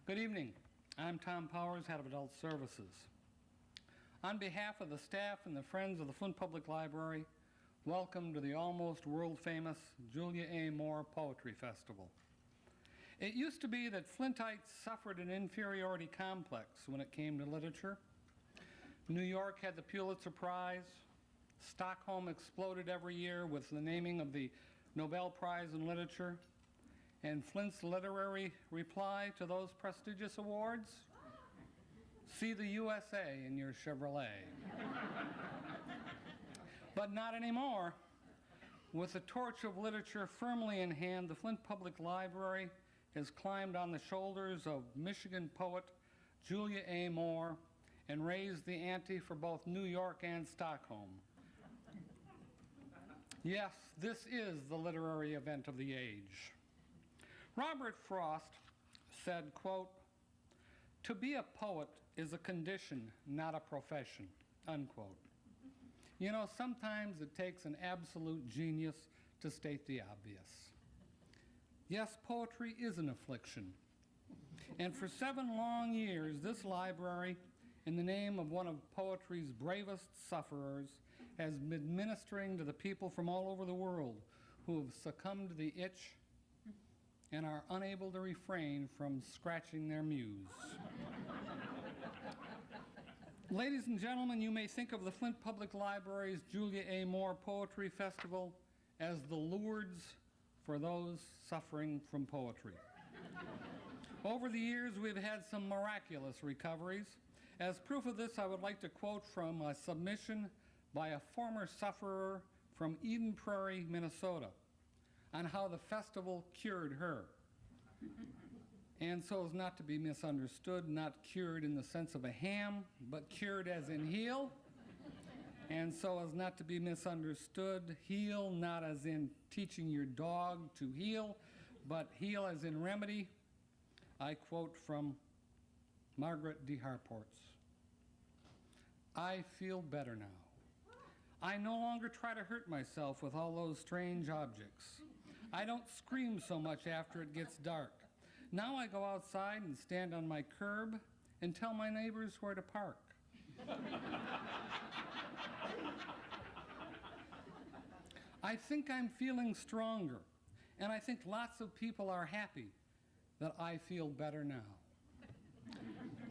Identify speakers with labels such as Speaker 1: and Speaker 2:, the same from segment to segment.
Speaker 1: Good evening. I'm Tom Powers, Head of Adult Services. On behalf of the staff and the friends of the Flint Public Library, welcome to the almost world-famous Julia A. Moore Poetry Festival. It used to be that Flintites suffered an inferiority complex when it came to literature. New York had the Pulitzer Prize. Stockholm exploded every year with the naming of the Nobel Prize in Literature. And Flint's literary reply to those prestigious awards? See the USA in your Chevrolet. But not anymore. With the torch of literature firmly in hand, the Flint Public Library has climbed on the shoulders of Michigan poet Julia A. Moore and raised the ante for both New York and Stockholm. Yes, this is the literary event of the age. Robert Frost said, quote, "To be a poet is a condition, not a profession," unquote. You know, sometimes it takes an absolute genius to state the obvious. Yes, poetry is an affliction. And for 7 long years, this library, in the name of one of poetry's bravest sufferers, has been ministering to the people from all over the world who have succumbed to the itch and are unable to refrain from scratching their muse. Ladies and gentlemen, you may think of the Flint Public Library's Julia A. Moore Poetry Festival as the Lourdes for those suffering from poetry. Over the years, we've had some miraculous recoveries. As proof of this, I would like to quote from a submission by a former sufferer from Eden Prairie, Minnesota, on how the festival cured her. And so as not to be misunderstood, not cured in the sense of a ham, but cured as in heal. And so as not to be misunderstood, heal not as in teaching your dog to heal, but heal as in remedy. I quote from Margaret D. Harports. "I feel better now. I no longer try to hurt myself with all those strange objects. I don't scream so much after it gets dark. Now I go outside and stand on my curb and tell my neighbors where to park." I think I'm feeling stronger, and I think lots of people are happy that I feel better now.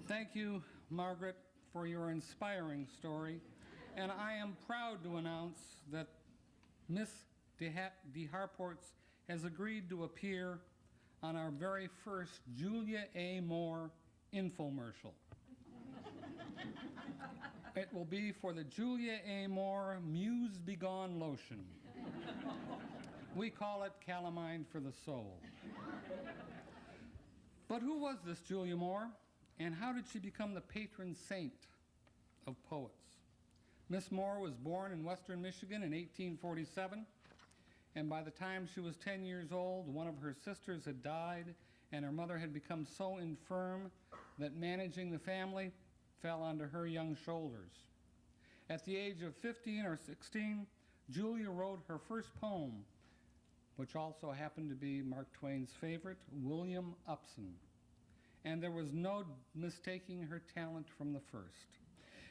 Speaker 1: Thank you, Margaret, for your inspiring story, and I am proud to announce that Miss D. Harports has agreed to appear on our very first Julia A. Moore infomercial. It will be for the Julia A. Moore Muse Begone lotion. We call it calamine for the soul. But who was this Julia Moore, and how did she become the patron saint of poets? Miss Moore was born in western Michigan in 1847, and by the time she was 10 years old, one of her sisters had died, and her mother had become so infirm that managing the family fell onto her young shoulders. At the age of 15 or 16, Julia wrote her first poem, which also happened to be Mark Twain's favorite, William Upson. And there was no mistaking her talent from the first.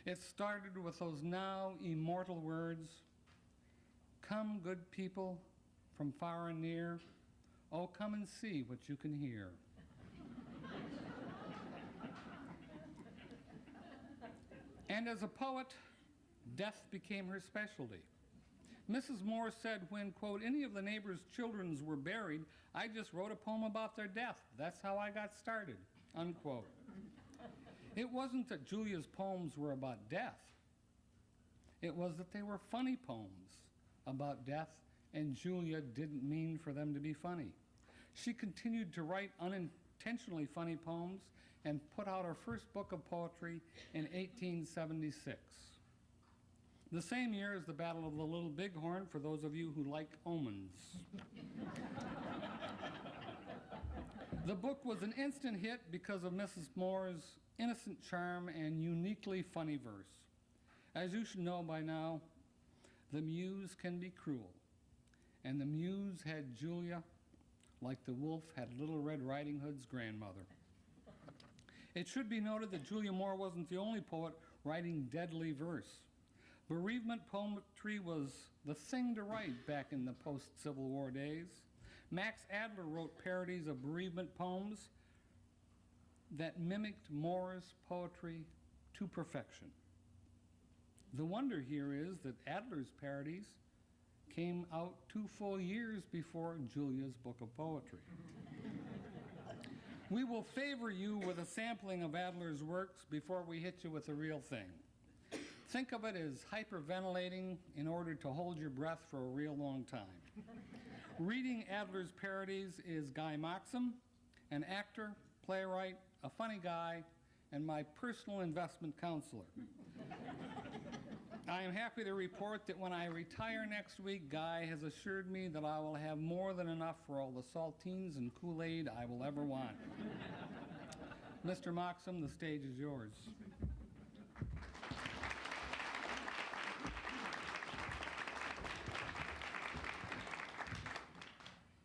Speaker 1: It started with those now immortal words, "Come, good people, from far and near, oh, come and see what you can hear." And as a poet, death became her specialty. Mrs. Moore said when, quote, "any of the neighbors' children were buried, I just wrote a poem about their death. That's how I got started," unquote. It wasn't that Julia's poems were about death. It was that they were funny poems about death, and Julia didn't mean for them to be funny. She continued to write unintentionally funny poems and put out her first book of poetry in 1876. The same year as the Battle of the Little Bighorn, for those of you who like omens. The book was an instant hit because of Mrs. Moore's innocent charm and uniquely funny verse. As you should know by now, the muse can be cruel. And the muse had Julia like the wolf had Little Red Riding Hood's grandmother. It should be noted that Julia Moore wasn't the only poet writing deadly verse. Bereavement poetry was the thing to write back in the post-Civil War days. Max Adler wrote parodies of bereavement poems that mimicked Moore's poetry to perfection. The wonder here is that Adler's parodies came out 2 full years before Julia's book of poetry. We will favor you with a sampling of Adler's works before we hit you with the real thing. Think of it as hyperventilating in order to hold your breath for a real long time. Reading Adler's parodies is Guy Moxham, an actor, playwright, a funny guy, and my personal investment counselor. I am happy to report that when I retire next week, Guy has assured me that I will have more than enough for all the saltines and Kool-Aid I will ever want. Mr. Moxham, the stage is yours.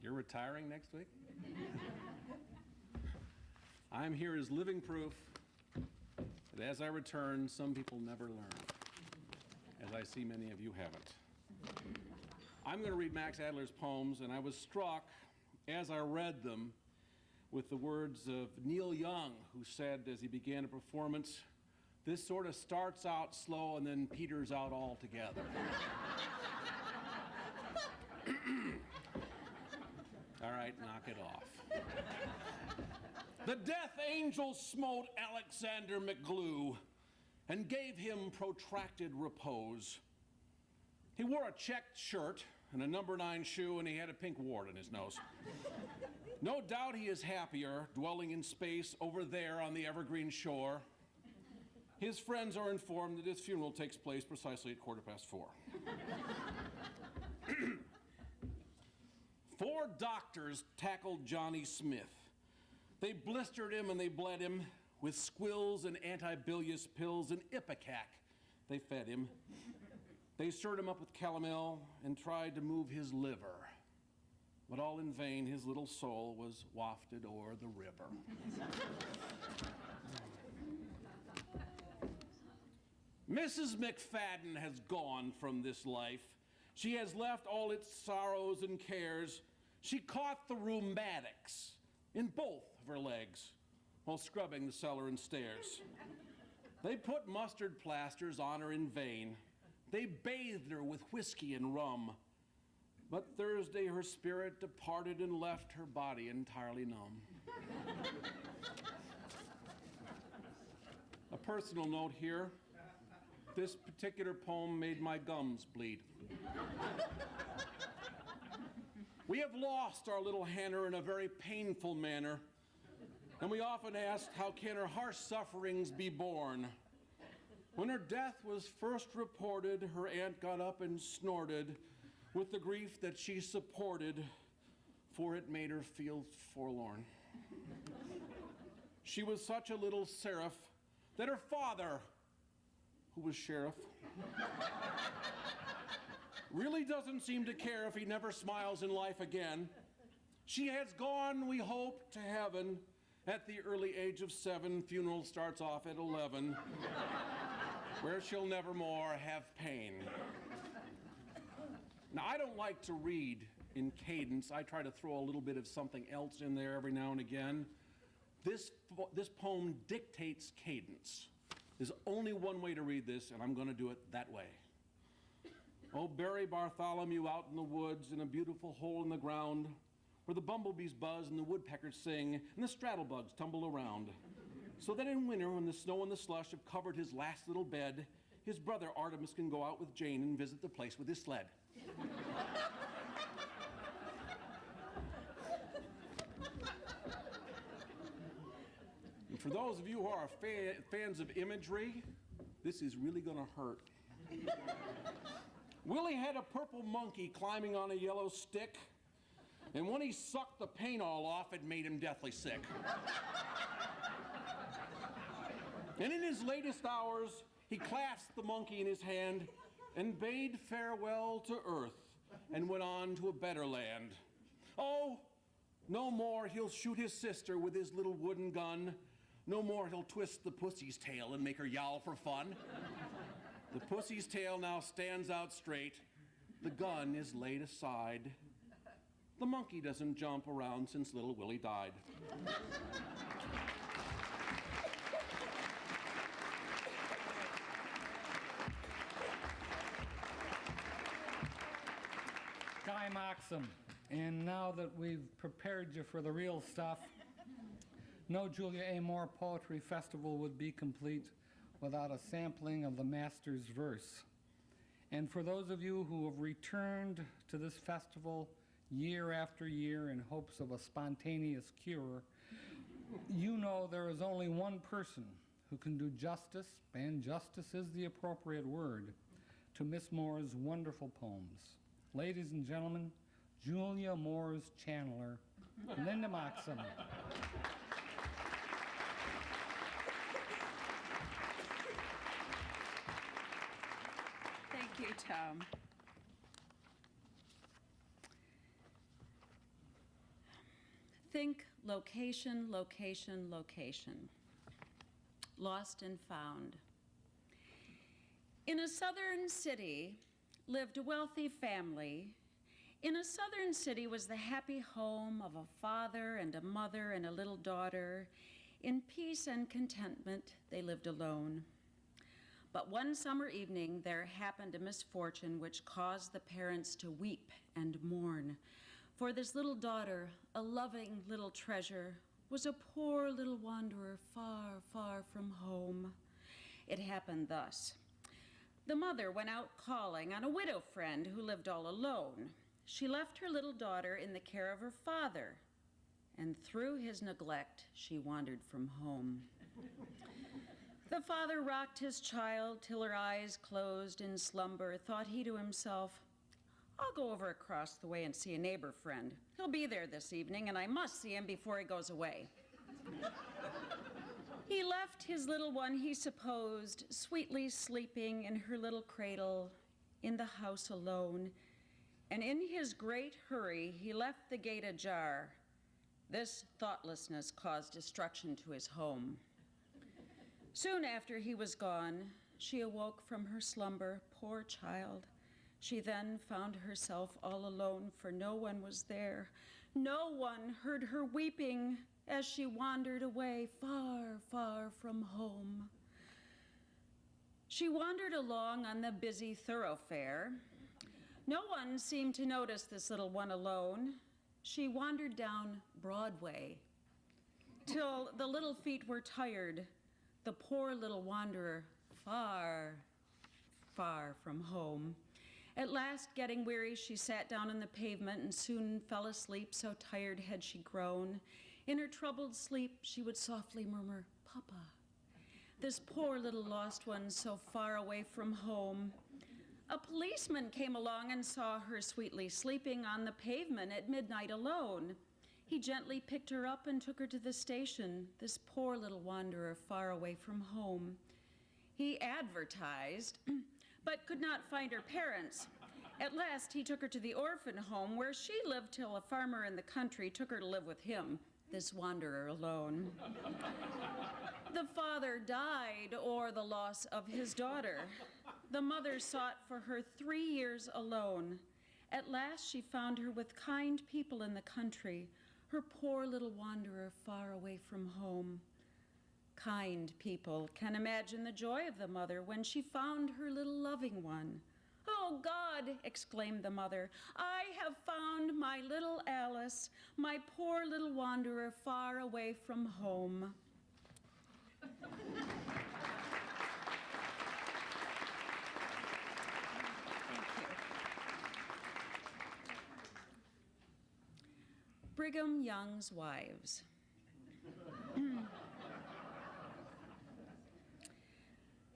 Speaker 2: You're retiring next week? I'm here as living proof that as I return, some people never learn, as I see many of you haven't. I'm going to read Max Adler's poems, and I was struck as I read them with the words of Neil Young, who said as he began a performance, "This sort of starts out slow and then peters out altogether." All right, knock it off. The death angel smote Alexander McGlew and gave him protracted repose. He wore a checked shirt and a number 9 shoe, and he had a pink wart on his nose. No doubt he is happier dwelling in space over there on the evergreen shore. His friends are informed that his funeral takes place precisely at 4:15. 4 doctors tackled Johnny Smith. They blistered him and they bled him with squills and anti-bilious pills and Ipecac. They fed him. They stirred him up with calomel and tried to move his liver. But all in vain, his little soul was wafted o'er the river. Mrs. McFadden has gone from this life. She has left all its sorrows and cares. She caught the rheumatics in both of her legs while scrubbing the cellar and stairs. They put mustard plasters on her in vain. They bathed her with whiskey and rum. But Thursday her spirit departed and left her body entirely numb. A personal note here. This particular poem made my gums bleed. We have lost our little Hannah in a very painful manner, and we often asked, how can her harsh sufferings be borne? When her death was first reported, her aunt got up and snorted with the grief that she supported, for it made her feel forlorn. She was such a little seraph that her father, who was sheriff, really doesn't seem to care if he never smiles in life again. She has gone, we hope, to heaven at the early age of 7. Funeral starts off at 11, where she'll never more have pain. Now, I don't like to read in cadence. I try to throw a little bit of something else in there every now and again. This poem dictates cadence. There's only one way to read this, and I'm going to do it that way. Oh, bury Bartholomew out in the woods in a beautiful hole in the ground where the bumblebees buzz and the woodpeckers sing and the straddlebugs tumble around. So that in winter, when the snow and the slush have covered his last little bed, his brother Artemis can go out with Jane and visit the place with his sled. And for those of you who are fans of imagery, this is really going to hurt. Willie had a purple monkey climbing on a yellow stick, and when he sucked the paint all off, it made him deathly sick. And in his latest hours, he clasped the monkey in his hand and bade farewell to earth and went on to a better land. Oh, no more he'll shoot his sister with his little wooden gun, No more he'll twist the pussy's tail and make her yowl for fun. The pussy's tail now stands out straight. The gun is laid aside. The monkey doesn't jump around since little Willie died.
Speaker 1: Guy Moxham. And now that we've prepared you for the real stuff, no Julia A. Moore Poetry Festival would be complete without a sampling of the master's verse. And for those of you who have returned to this festival year after year in hopes of a spontaneous cure, you know there is only one person who can do justice, and justice is the appropriate word, to Miss Moore's wonderful poems. Ladies and gentlemen, Julia Moore's channeler, Linda Moxham.
Speaker 3: Thank you, Tom. Think location, location, location. Lost and found. In a southern city lived a wealthy family. In a southern city was the happy home of a father and a mother and a little daughter. In peace and contentment, they lived alone. But one summer evening, there happened a misfortune which caused the parents to weep and mourn. For this little daughter, a loving little treasure, was a poor little wanderer far, far from home. It happened thus. The mother went out calling on a widow friend who lived all alone. She left her little daughter in the care of her father, and through his neglect, she wandered from home. The father rocked his child till her eyes closed in slumber. Thought he to himself, I'll go over across the way and see a neighbor friend. He'll be there this evening, and I must see him before he goes away. He left his little one, he supposed, sweetly sleeping in her little cradle in the house alone. And in his great hurry, he left the gate ajar. This thoughtlessness caused destruction to his home. Soon after he was gone, she awoke from her slumber, poor child. She then found herself all alone, for no one was there. No one heard her weeping as she wandered away far, far from home. She wandered along on the busy thoroughfare. No one seemed to notice this little one alone. She wandered down Broadway till the little feet were tired. The poor little wanderer, far, far from home. At last, getting weary, she sat down on the pavement and soon fell asleep, so tired had she grown. In her troubled sleep, she would softly murmur, Papa. This poor little lost one so far away from home. A policeman came along and saw her sweetly sleeping on the pavement at midnight alone. He gently picked her up and took her to the station, this poor little wanderer far away from home. He advertised, but could not find her parents. At last, he took her to the orphan home where she lived till a farmer in the country took her to live with him, this wanderer alone. The father died o'er the loss of his daughter. The mother sought for her 3 years alone. At last, she found her with kind people in the country, her poor little wanderer far away from home. Kind people can imagine the joy of the mother when she found her little loving one. Oh, God, exclaimed the mother, I have found my little Alice, my poor little wanderer far away from home. Thank you. Brigham Young's wives.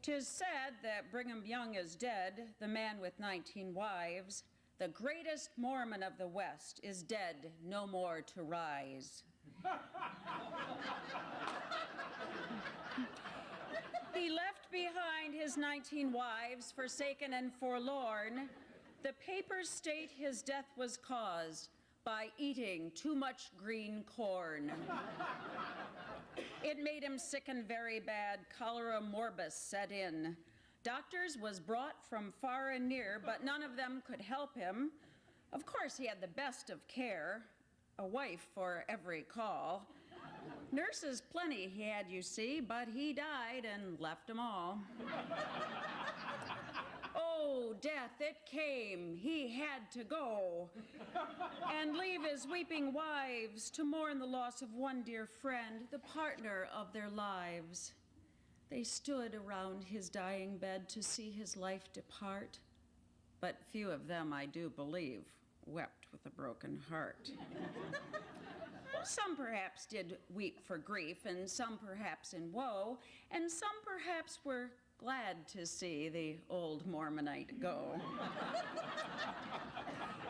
Speaker 3: 'Tis said that Brigham Young is dead, the man with 19 wives. The greatest Mormon of the West is dead, no more to rise. He left behind his 19 wives, forsaken and forlorn. The papers state his death was caused by eating too much green corn. It made him sick and very bad. Cholera morbus set in. Doctors was brought from far and near, but none of them could help him. Of course, he had the best of care, a wife for every call. Nurses plenty he had, you see, but he died and left them all. Oh, death, it came. He had to go and leave his weeping wives to mourn the loss of one dear friend, the partner of their lives. They stood around his dying bed to see his life depart, but few of them, I do believe, wept with a broken heart. Some perhaps did weep for grief, and some perhaps in woe, and some perhaps were glad to see the old Mormonite go.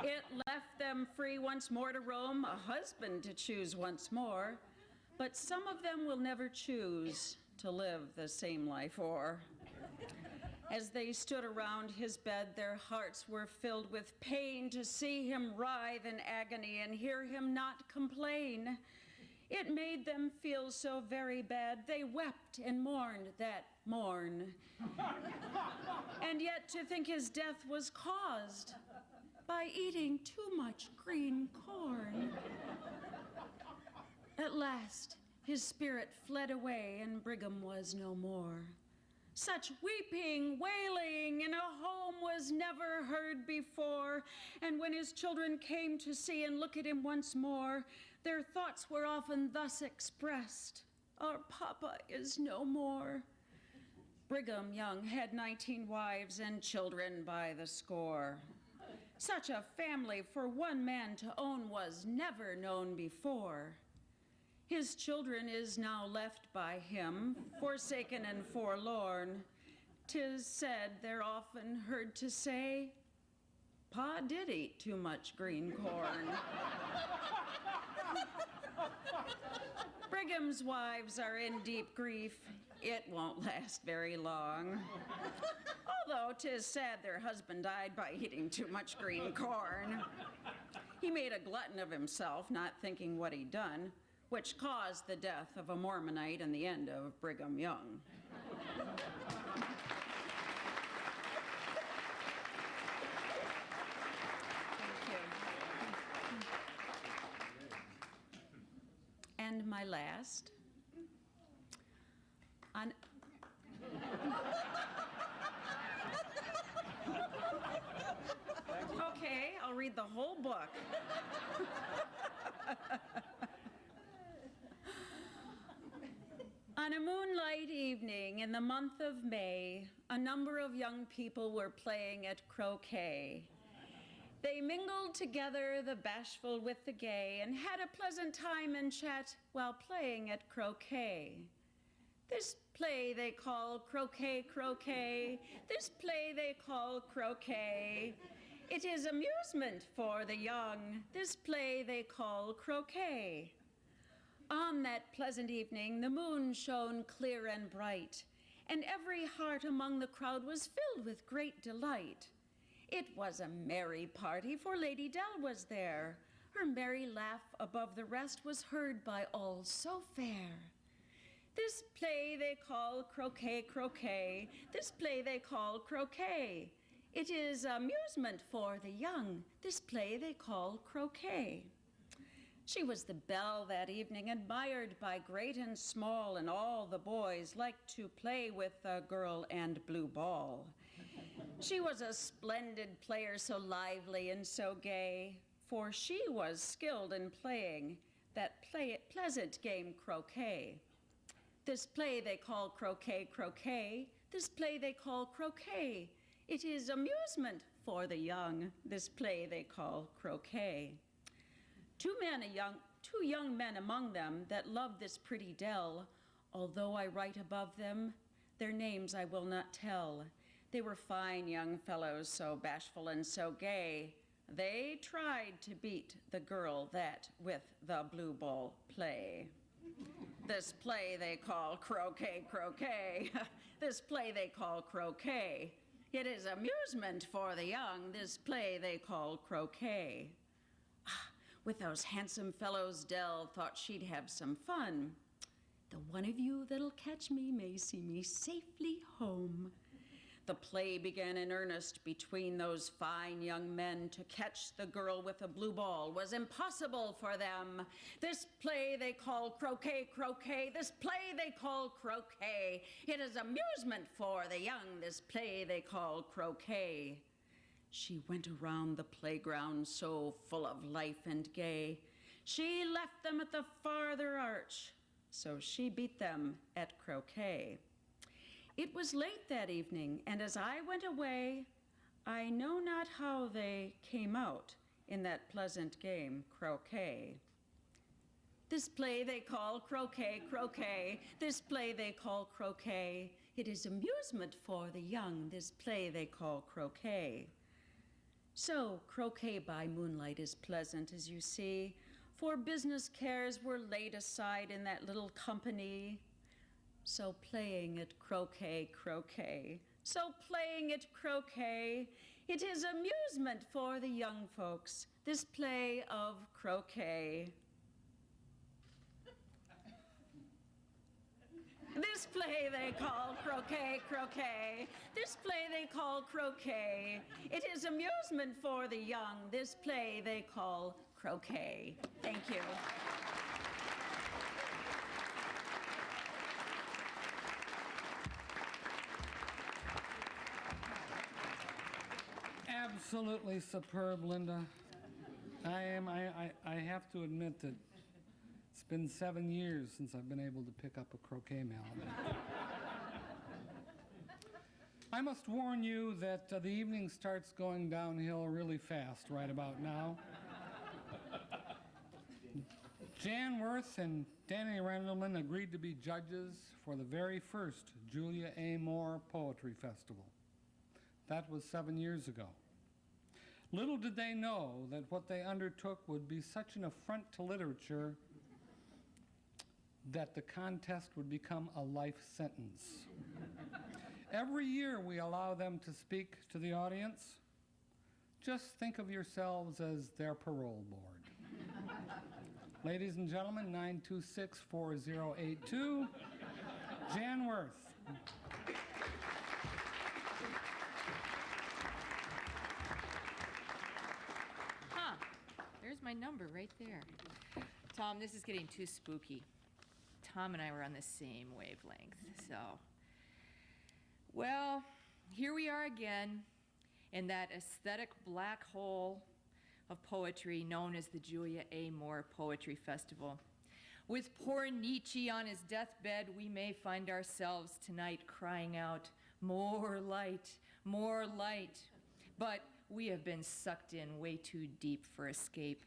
Speaker 3: It left them free once more to roam, a husband to choose once more, but some of them will never choose to live the same life o'er. As they stood around his bed, their hearts were filled with pain to see him writhe in agony and hear him not complain. It made them feel so very bad, they wept and mourned that morn. And yet to think his death was caused by eating too much green corn. At last, his spirit fled away and Brigham was no more. Such weeping, wailing in a home was never heard before, and when his children came to see and look at him once more, their thoughts were often thus expressed: our papa is no more. Brigham Young had 19 wives and children by the score. Such a family for one man to own was never known before. His children is now left by him, forsaken and forlorn. 'Tis said, they're often heard to say, Pa did eat too much green corn. Brigham's wives are in deep grief. It won't last very long. Although 'tis sad their husband died by eating too much green corn. He made a glutton of himself, not thinking what he'd done, which caused the death of a Mormonite and the end of Brigham Young. Thank you. And my last. Okay, I'll read the whole book. On a moonlight evening in the month of May, a number of young people were playing at croquet. They mingled together, the bashful with the gay, and had a pleasant time and chat while playing at croquet. This play they call croquet, croquet. This play they call croquet. It is amusement for the young. This play they call croquet. On that pleasant evening, the moon shone clear and bright, and every heart among the crowd was filled with great delight. It was a merry party, for Lady Dell was there. Her merry laugh above the rest was heard by all so fair. This play they call croquet, croquet. This play they call croquet. It is amusement for the young. This play they call croquet. She was the belle that evening, admired by great and small, and all the boys liked to play with the girl and blue ball. She was a splendid player, so lively and so gay, for she was skilled in playing that pleasant game croquet. This play they call croquet, croquet. This play they call croquet. It is amusement for the young. This play they call croquet. Two young men among them that loved this pretty dell, although I write above them, their names I will not tell. They were fine young fellows, so bashful and so gay. They tried to beat the girl that with the blue ball play. This play they call croquet, croquet. This play they call croquet. It is amusement for the young. This play they call croquet. With those handsome fellows, Dell thought she'd have some fun. The one of you that'll catch me may see me safely home. The play began in earnest between those fine young men. To catch the girl with the blue ball was impossible for them. This play they call croquet, croquet. This play they call croquet. It is amusement for the young. This play they call croquet. She went around the playground so full of life and gay. She left them at the farther arch, so she beat them at croquet. It was late that evening, and as I went away, I know not how they came out in that pleasant game, croquet. This play they call croquet, croquet. This play they call croquet. It is amusement for the young. This play they call croquet. So croquet by moonlight is pleasant, as you see, for business cares were laid aside in that little company. So playing at croquet, croquet. So playing at croquet. It is amusement for the young folks, this play of croquet. This play they call croquet, croquet. This play they call croquet. It is amusement for the young, this play they call croquet. Thank you.
Speaker 1: Absolutely superb, Linda. I have to admit that it's been 7 years since I've been able to pick up a croquet mallet. I must warn you that the evening starts going downhill really fast right about now. Jan Worth and Danny Rendelman agreed to be judges for the very first Julia A. Moore Poetry Festival. That was 7 years ago. Little did they know that what they undertook would be such an affront to literature that the contest would become a life sentence. Every year we allow them to speak to the audience. Just think of yourselves as their parole board. Ladies and gentlemen, 926-4082, Jan Worth.
Speaker 4: There's my number right there. Tom, this is getting too spooky. Tom and I were on the same wavelength, so. Well, here we are again in that aesthetic black hole of poetry known as the Julia A. Moore Poetry Festival. With poor Nietzsche on his deathbed, we may find ourselves tonight crying out, more light, more light. But we have been sucked in way too deep for escape.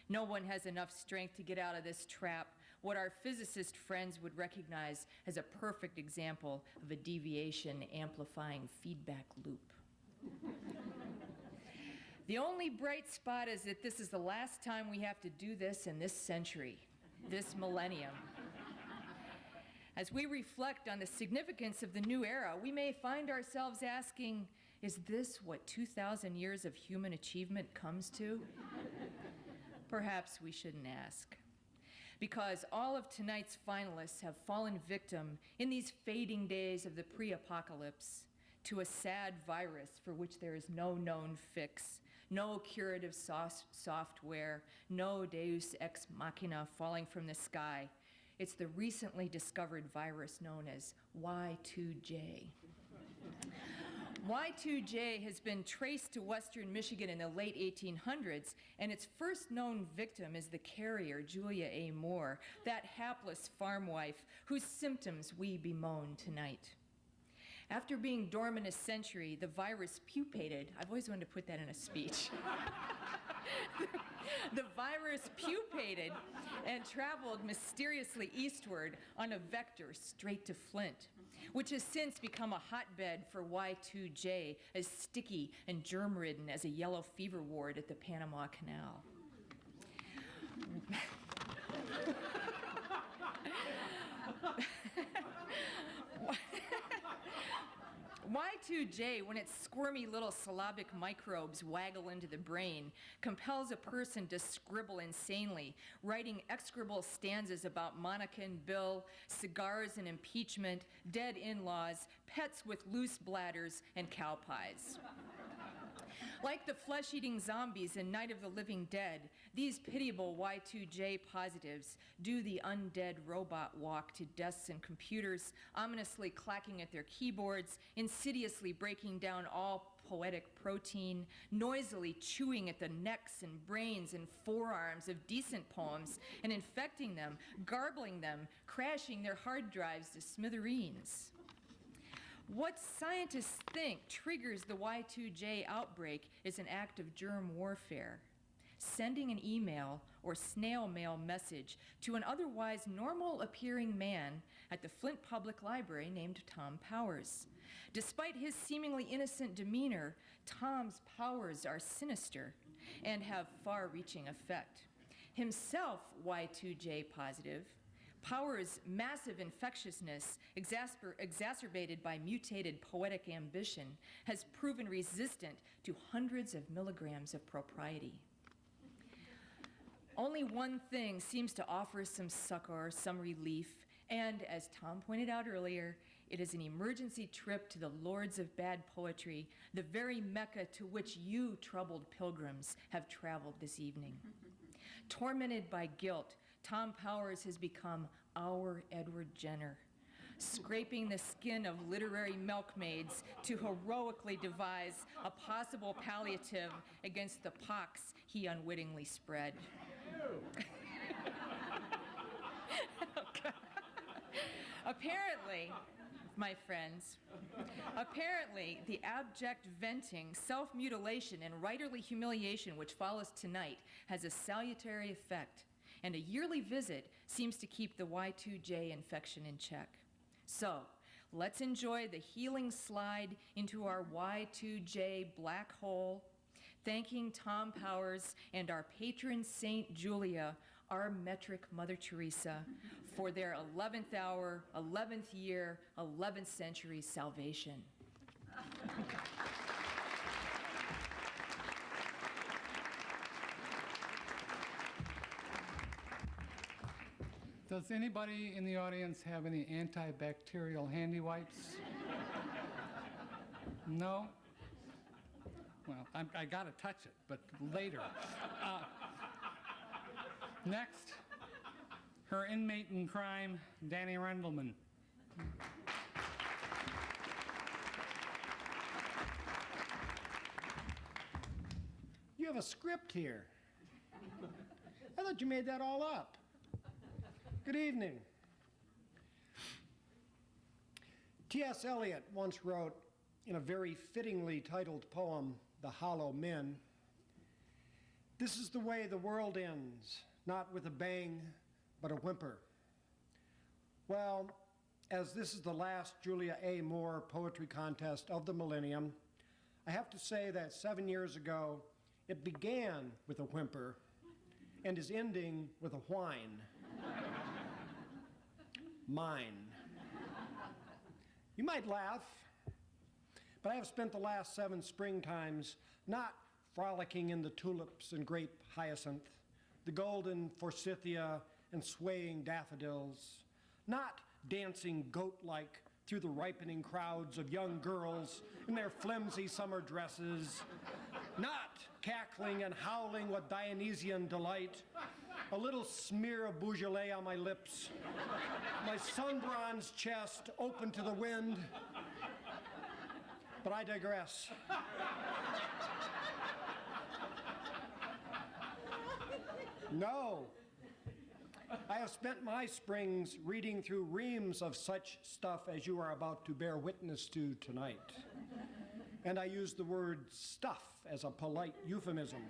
Speaker 4: No one has enough strength to get out of this trap, what our physicist friends would recognize as a perfect example of a deviation amplifying feedback loop. The only bright spot is that this is the last time we have to do this in this century, this millennium. As we reflect on the significance of the new era, we may find ourselves asking, is this what 2,000 years of human achievement comes to? Perhaps we shouldn't ask. Because all of tonight's finalists have fallen victim in these fading days of the pre-apocalypse to a sad virus for which there is no known fix, no curative software, no deus ex machina falling from the sky. It's the recently discovered virus known as Y2J. Y2J has been traced to western Michigan in the late 1800s, and its first known victim is the carrier, Julia A. Moore, that hapless farm wife whose symptoms we bemoan tonight. After being dormant a century, the virus pupated. I've always wanted to put that in a speech. The virus pupated and traveled mysteriously eastward on a vector straight to Flint, which has since become a hotbed for Y2J, as sticky and germ-ridden as a yellow fever ward at the Panama Canal. Y2J, when its squirmy little syllabic microbes waggle into the brain, compels a person to scribble insanely, writing execrable stanzas about Monica and Bill, cigars and impeachment, dead in-laws, pets with loose bladders, and cow pies. Like the flesh-eating zombies in Night of the Living Dead, these pitiable Y2J positives do the undead robot walk to desks and computers, ominously clacking at their keyboards, insidiously breaking down all poetic protein, noisily chewing at the necks and brains and forearms of decent poems, and infecting them, garbling them, crashing their hard drives to smithereens. What scientists think triggers the Y2J outbreak is an act of germ warfare. Sending an email or snail mail message to an otherwise normal-appearing man at the Flint Public Library named Tom Powers. Despite his seemingly innocent demeanor, Tom's powers are sinister and have far-reaching effect. Himself Y2J positive, Powers' massive infectiousness, exacerbated by mutated poetic ambition, has proven resistant to hundreds of milligrams of propriety. Only one thing seems to offer some succor, some relief, and as Tom pointed out earlier, it is an emergency trip to the lords of bad poetry, the very Mecca to which you, troubled pilgrims, have traveled this evening. Tormented by guilt, Tom Powers has become our Edward Jenner, scraping the skin of literary milkmaids to heroically devise a possible palliative against the pox he unwittingly spread. Apparently, my friends, the abject venting, self-mutilation, and writerly humiliation which follows tonight has a salutary effect, and a yearly visit seems to keep the Y2J infection in check. So, let's enjoy the healing slide into our Y2J black hole, thanking Tom Powers and our patron Saint Julia, our metric Mother Teresa, for their 11th hour, 11th year, 11th century salvation.
Speaker 1: Does anybody in the audience have any antibacterial handy wipes? No? Well, I gotta touch it, but later. Next, her inmate in crime, Danny Rendelman.
Speaker 5: You have a script here. I thought you made that all up. Good evening. T.S. Eliot once wrote in a very fittingly titled poem, The Hollow Men, "This is the way the world ends, not with a bang, but a whimper." Well, as this is the last Julia A. Moore Poetry Contest of the millennium, I have to say that 7 years ago, it began with a whimper and is ending with a whine. Mine. You might laugh, but I have spent the last 7 springtimes not frolicking in the tulips and grape hyacinth, the golden forsythia and swaying daffodils, not dancing goat-like through the ripening crowds of young girls in their flimsy summer dresses, not cackling and howling with Dionysian delight, a little smear of Beaujolais on my lips, my sun-bronzed chest open to the wind. But I digress. No. I have spent my springs reading through reams of such stuff as you are about to bear witness to tonight. And I use the word stuff as a polite euphemism.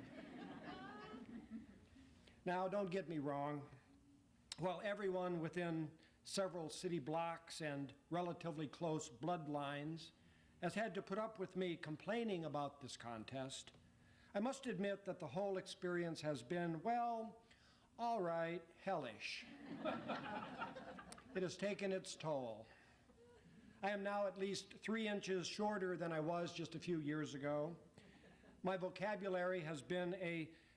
Speaker 5: Now, don't get me wrong. While everyone within several city blocks and relatively close bloodlines has had to put up with me complaining about this contest, I must admit that the whole experience has been, well, all right, hellish. It has taken its toll. I am now at least 3 inches shorter than I was just a few years ago. My vocabulary has been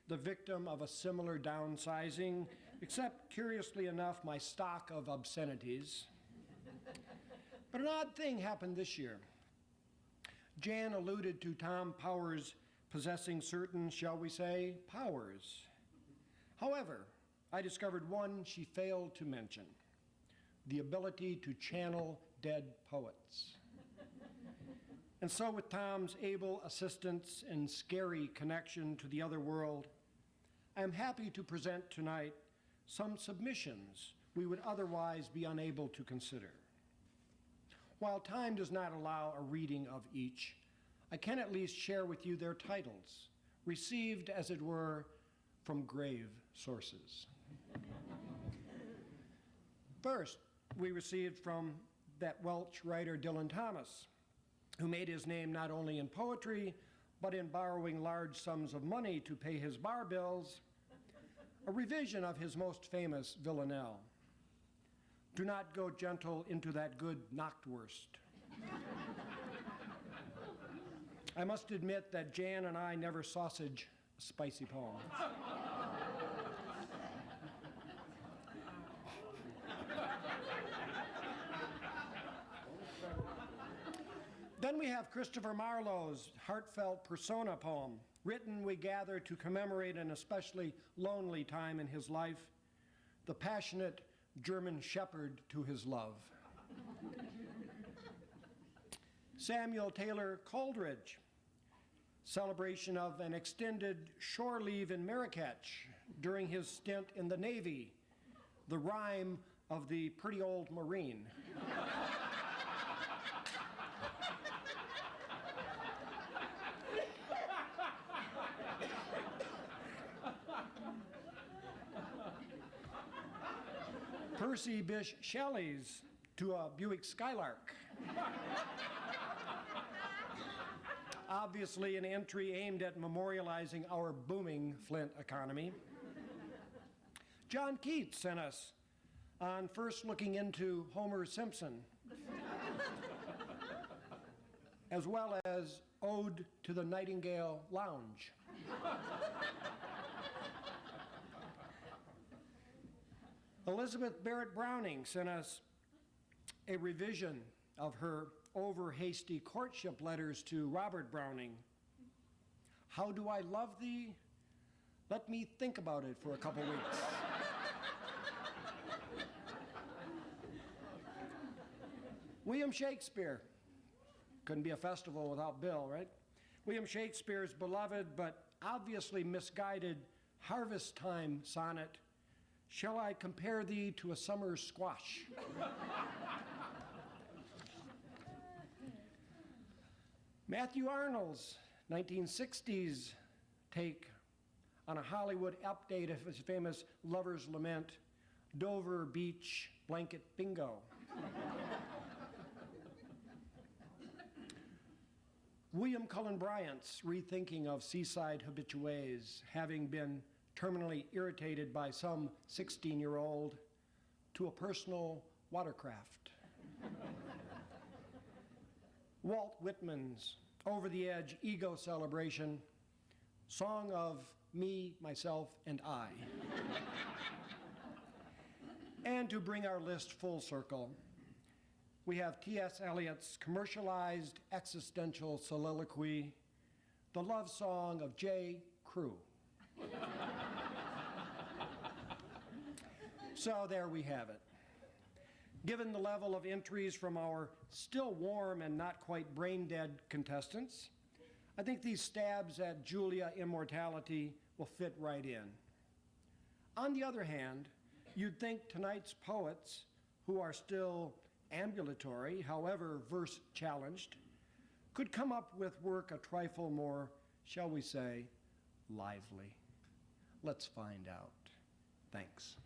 Speaker 5: the victim of a similar downsizing, except, curiously enough, my stock of obscenities. But an odd thing happened this year. Jan alluded to Tom Powers possessing certain, shall we say, powers. However, I discovered one she failed to mention: the ability to channel dead poets. And so, with Tom's able assistance and scary connection to the other world, I am happy to present tonight some submissions we would otherwise be unable to consider. While time does not allow a reading of each, I can at least share with you their titles, received, as it were, from grave sources. First, we received from that Welsh writer Dylan Thomas, who made his name not only in poetry, but in borrowing large sums of money to pay his bar bills, a revision of his most famous villanelle: "Do not go gentle into that good knockwurst." I must admit that Jan and I never sausage a spicy poem. Then we have Christopher Marlowe's heartfelt persona poem, written, we gather, to commemorate an especially lonely time in his life, the passionate German shepherd to his love. Samuel Taylor Coleridge, celebration of an extended shore leave in Marrakech during his stint in the Navy, the rhyme of the pretty old Marine. Percy Bysshe Shelley's To a Buick Skylark. Obviously an entry aimed at memorializing our booming Flint economy. John Keats sent us on first looking into Homer Simpson, as well as Ode to the Nightingale Lounge. Elizabeth Barrett Browning sent us a revision of her over-hasty courtship letters to Robert Browning. How do I love thee? Let me think about it for a couple weeks. William Shakespeare. Couldn't be a festival without Bill, right? William Shakespeare's beloved but obviously misguided harvest time sonnet, "Shall I compare thee to a summer squash?" Matthew Arnold's 1960s take on a Hollywood update of his famous lover's lament, Dover Beach Blanket Bingo. William Cullen Bryant's rethinking of seaside habitués, having been terminally irritated by some 16-year-old, to a personal watercraft. Walt Whitman's over-the-edge ego celebration, Song of Me, Myself, and I. And to bring our list full circle, we have T.S. Eliot's commercialized existential soliloquy, The Love Song of J. Crew. So there we have it. Given the level of entries from our still warm and not quite brain-dead contestants, I think these stabs at Julia immortality will fit right in. On the other hand, you'd think tonight's poets, who are still ambulatory, however verse-challenged, could come up with work a trifle more, shall we say, lively. Let's find out. Thanks.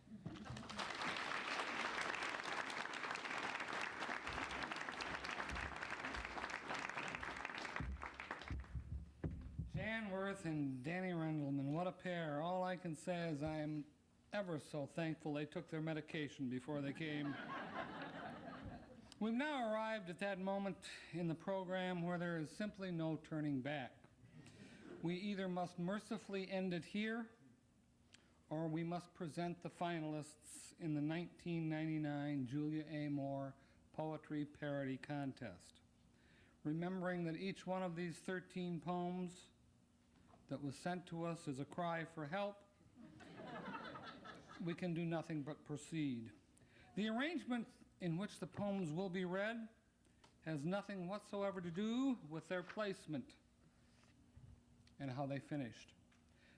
Speaker 1: Jan Worth and Danny Rendleman, what a pair. All I can say is I am ever so thankful they took their medication before they came. We've now arrived at that moment in the program where there is simply no turning back. We either must mercifully end it here, or we must present the finalists in the 1999 Julia A. Moore Poetry Parody Contest. Remembering that each one of these 13 poems that was sent to us is a cry for help, we can do nothing but proceed. The arrangement in which the poems will be read has nothing whatsoever to do with their placement and how they finished.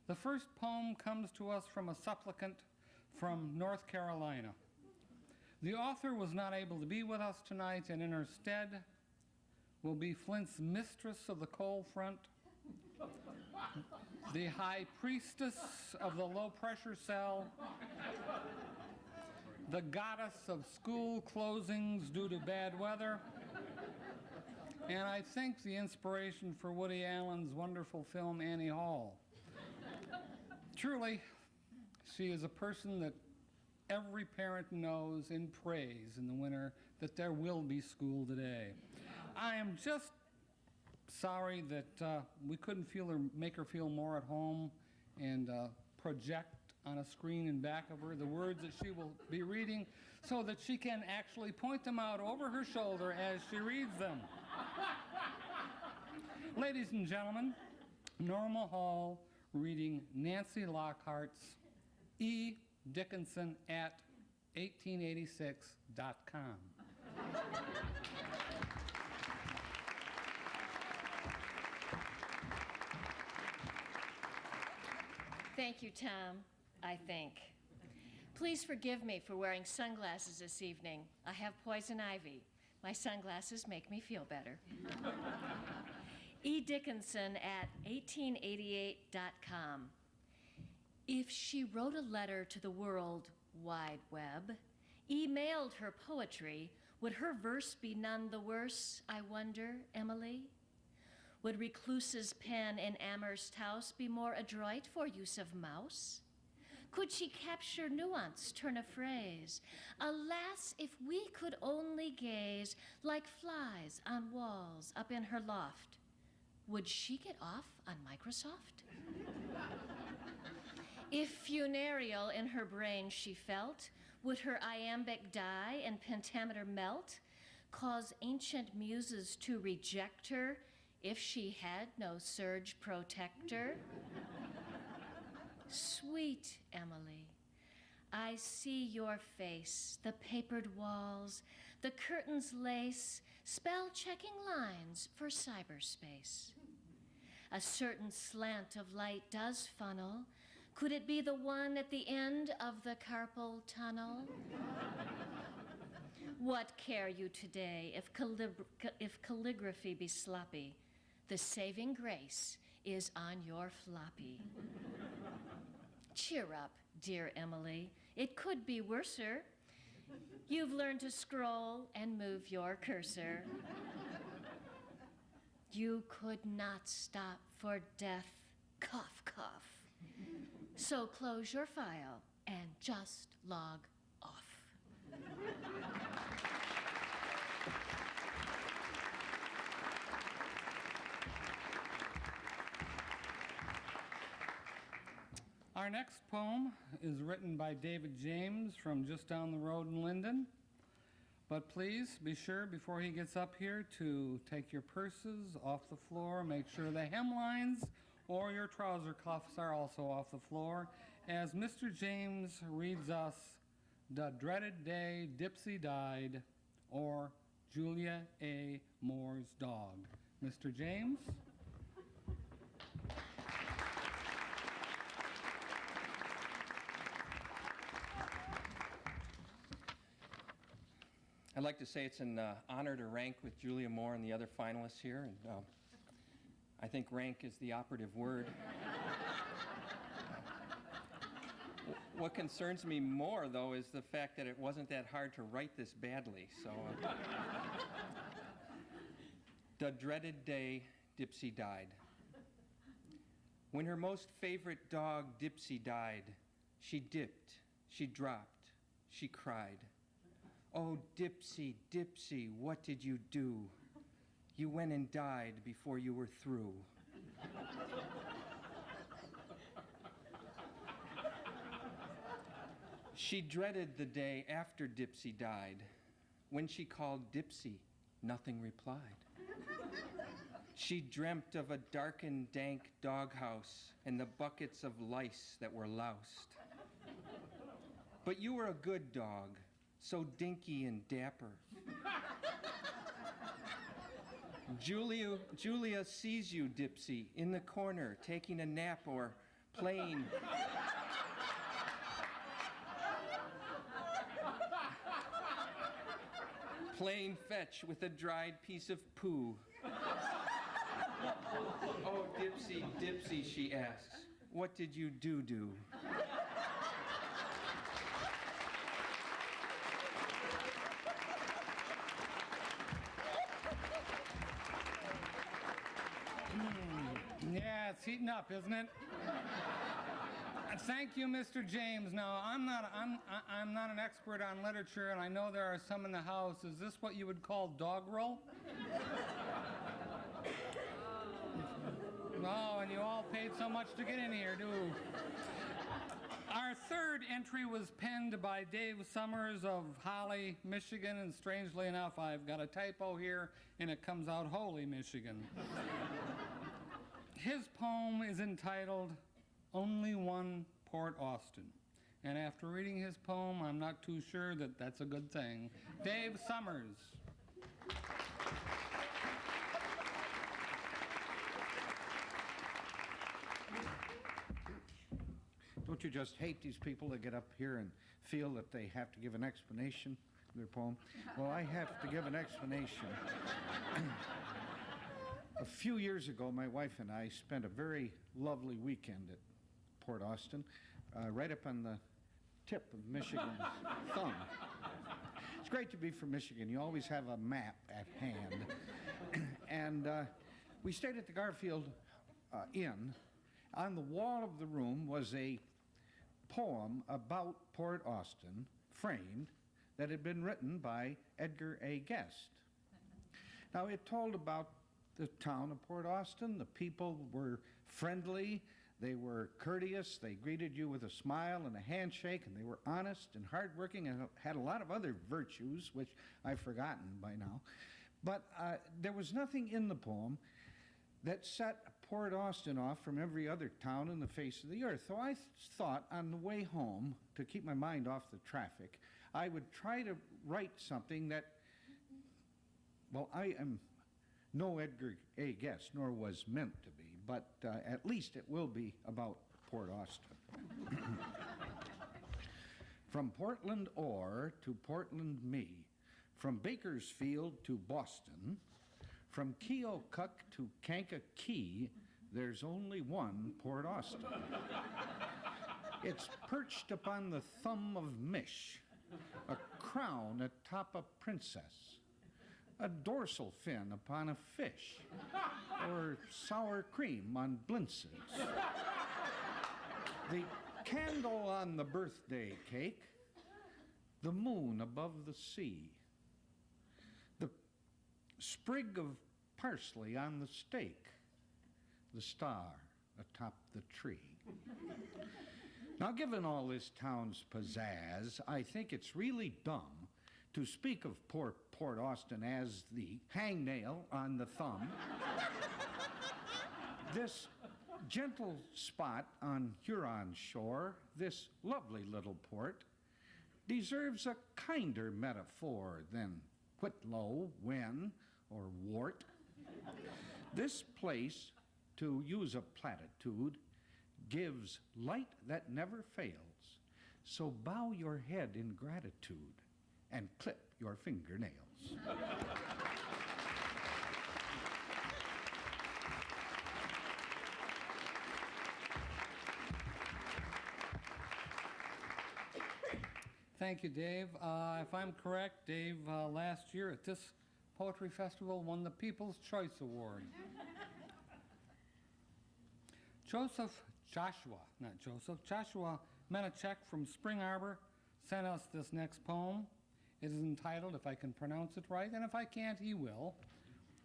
Speaker 1: The first poem comes to us from a supplicant from North Carolina. The author was not able to be with us tonight, and in her stead will be Flint's mistress of the coal front, the high priestess of the low-pressure cell, the goddess of school closings due to bad weather, and I think the inspiration for Woody Allen's wonderful film Annie Hall. Truly, she is a person that every parent knows and prays in the winter that there will be school today. I am just sorry that we couldn't make her feel more at home and project on a screen in back of her the words that she will be reading so that she can actually point them out over her shoulder as she reads them. Ladies and gentlemen, Norma Hall reading Nancy Lockhart's E. Dickinson at 1886.com.
Speaker 6: Thank you, Tom, I think. Please forgive me for wearing sunglasses this evening. I have poison ivy. My sunglasses make me feel better. E. Dickinson at 1888.com. If she wrote a letter to the World Wide Web, emailed her poetry, would her verse be none the worse, I wonder, Emily? Would recluse's pen in Amherst House be more adroit for use of mouse? Could she capture nuance, turn a phrase? Alas, if we could only gaze like flies on walls up in her loft, would she get off on Microsoft? If funereal in her brain she felt, would her iambic die and pentameter melt, cause ancient muses to reject her if she had no surge protector? Sweet Emily, I see your face, the papered walls, the curtains lace, spell-checking lines for cyberspace. A certain slant of light does funnel. Could it be the one at the end of the carpal tunnel? What care you today if calligraphy be sloppy? The saving grace is on your floppy. Cheer up, dear Emily. It could be worser. You've learned to scroll and move your cursor. You could not stop for death, cough, cough. So close your file and just log off.
Speaker 1: Our next poem is written by David James from just down the road in Linden. But please be sure before he gets up here to take your purses off the floor, make sure the hemlines or your trouser cuffs are also off the floor, as Mr. James reads us The Dreaded Day Dipsy Died, or Julia A. Moore's Dog. Mr. James?
Speaker 7: I'd like to say it's an honor to rank with Julia Moore and the other finalists here, and I think rank is the operative word. What concerns me more, though, is the fact that it wasn't that hard to write this badly. So, The dreaded day Dipsy died. When her most favorite dog, Dipsy, died, she dipped, she dropped, she cried. Oh, Dipsy, Dipsy, what did you do? You went and died before you were through. She dreaded the day after Dipsy died. When she called Dipsy, nothing replied. She dreamt of a darkened, dank doghouse and the buckets of lice that were loused. But you were a good dog, so dinky and dapper. Julia sees you, Dipsy, in the corner, taking a nap or playing. Playing fetch with a dried piece of poo. Oh, Dipsy, Dipsy, she asks, what did you do?
Speaker 1: Yeah, it's heating up, isn't it? Thank you, Mr. James. Now, I'm not an expert on literature, and I know there are some in the house. Is this what you would call doggerel? No, and you all paid so much to get in here, too. Our third entry was penned by Dave Summers of Holly, Michigan, and strangely enough, I've got a typo here, and it comes out Holy, Michigan. His poem is entitled Only One Port Austin. And after reading his poem, I'm not too sure that that's a good thing. Dave Summers.
Speaker 8: Don't you just hate these people that get up here and feel that they have to give an explanation of their poem? Well, I have to give an explanation. A few years ago, my wife and I spent a very lovely weekend at Port Austin, right up on the tip of Michigan's thumb. It's great to be from Michigan. You always have a map at hand. And we stayed at the Garfield Inn. On the wall of the room was a poem about Port Austin, framed, that had been written by Edgar A. Guest. Now, it told about the town of Port Austin. The people were friendly, they were courteous, they greeted you with a smile and a handshake, and they were honest and hardworking and had a lot of other virtues, which I've forgotten by now. But there was nothing in the poem that set Port Austin off from every other town on the face of the earth. So I thought on the way home, to keep my mind off the traffic, I would try to write something that, well, I am no Edgar A. Guest, nor was meant to be, but at least it will be about Port Austin. From Portland Ore to Portland Me, from Bakersfield to Boston, from Keokuk to Kankakee, there's only one Port Austin. It's perched upon the thumb of Mish, a crown atop a princess, a dorsal fin upon a fish, or sour cream on blintzes. The candle on the birthday cake, the moon above the sea, the sprig of parsley on the steak, the star atop the tree. Now, given all this town's pizzazz, I think it's really dumb to speak of Port Austin as the hangnail on the thumb. This gentle spot on Huron's shore, this lovely little port, deserves a kinder metaphor than Whitlow, Wen, or Wart. This place, to use a platitude, gives light that never fails. So bow your head in gratitude and clip your fingernails.
Speaker 1: Thank you, Dave. If I'm correct, Dave last year at this Poetry Festival won the People's Choice Award. Joshua Menachek from Spring Arbor sent us this next poem. It is entitled, if I can pronounce it right, and if I can't, he will,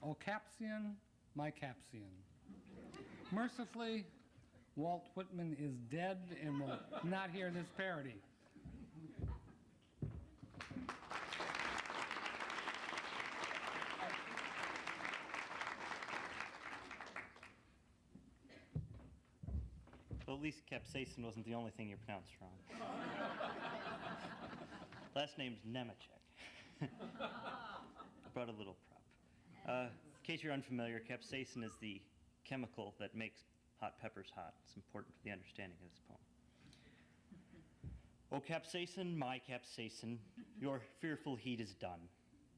Speaker 1: O Capsian, my Capsian. Mercifully, Walt Whitman is dead and will not hear this parody.
Speaker 9: Well, at least capsaicin wasn't the only thing you pronounced wrong. Last name's Nemechek. I brought a little prop. In case you're unfamiliar, capsaicin is the chemical that makes hot peppers hot. It's important for the understanding of this poem. O capsaicin, my capsaicin, your fearful heat is done.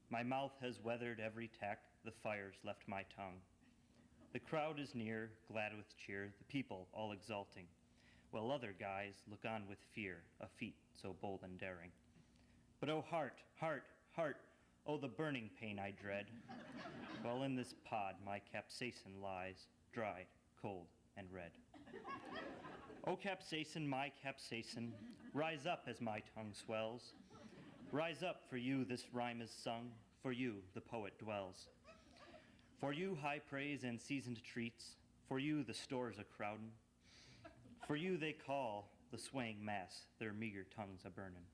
Speaker 9: My mouth has weathered every tack, the fire's left my tongue. The crowd is near, glad with cheer, the people all exulting, while other guys look on with fear, a feat so bold and daring. But oh heart, heart, heart, oh the burning pain I dread, while in this pod my capsaicin lies, dried, cold, and red. O capsaicin, my capsaicin, rise up as my tongue swells. Rise up, for you this rhyme is sung, for you the poet dwells. For you high praise and seasoned treats, for you the stores a crowdin', for you they call the swaying mass their meager tongues a burnin'.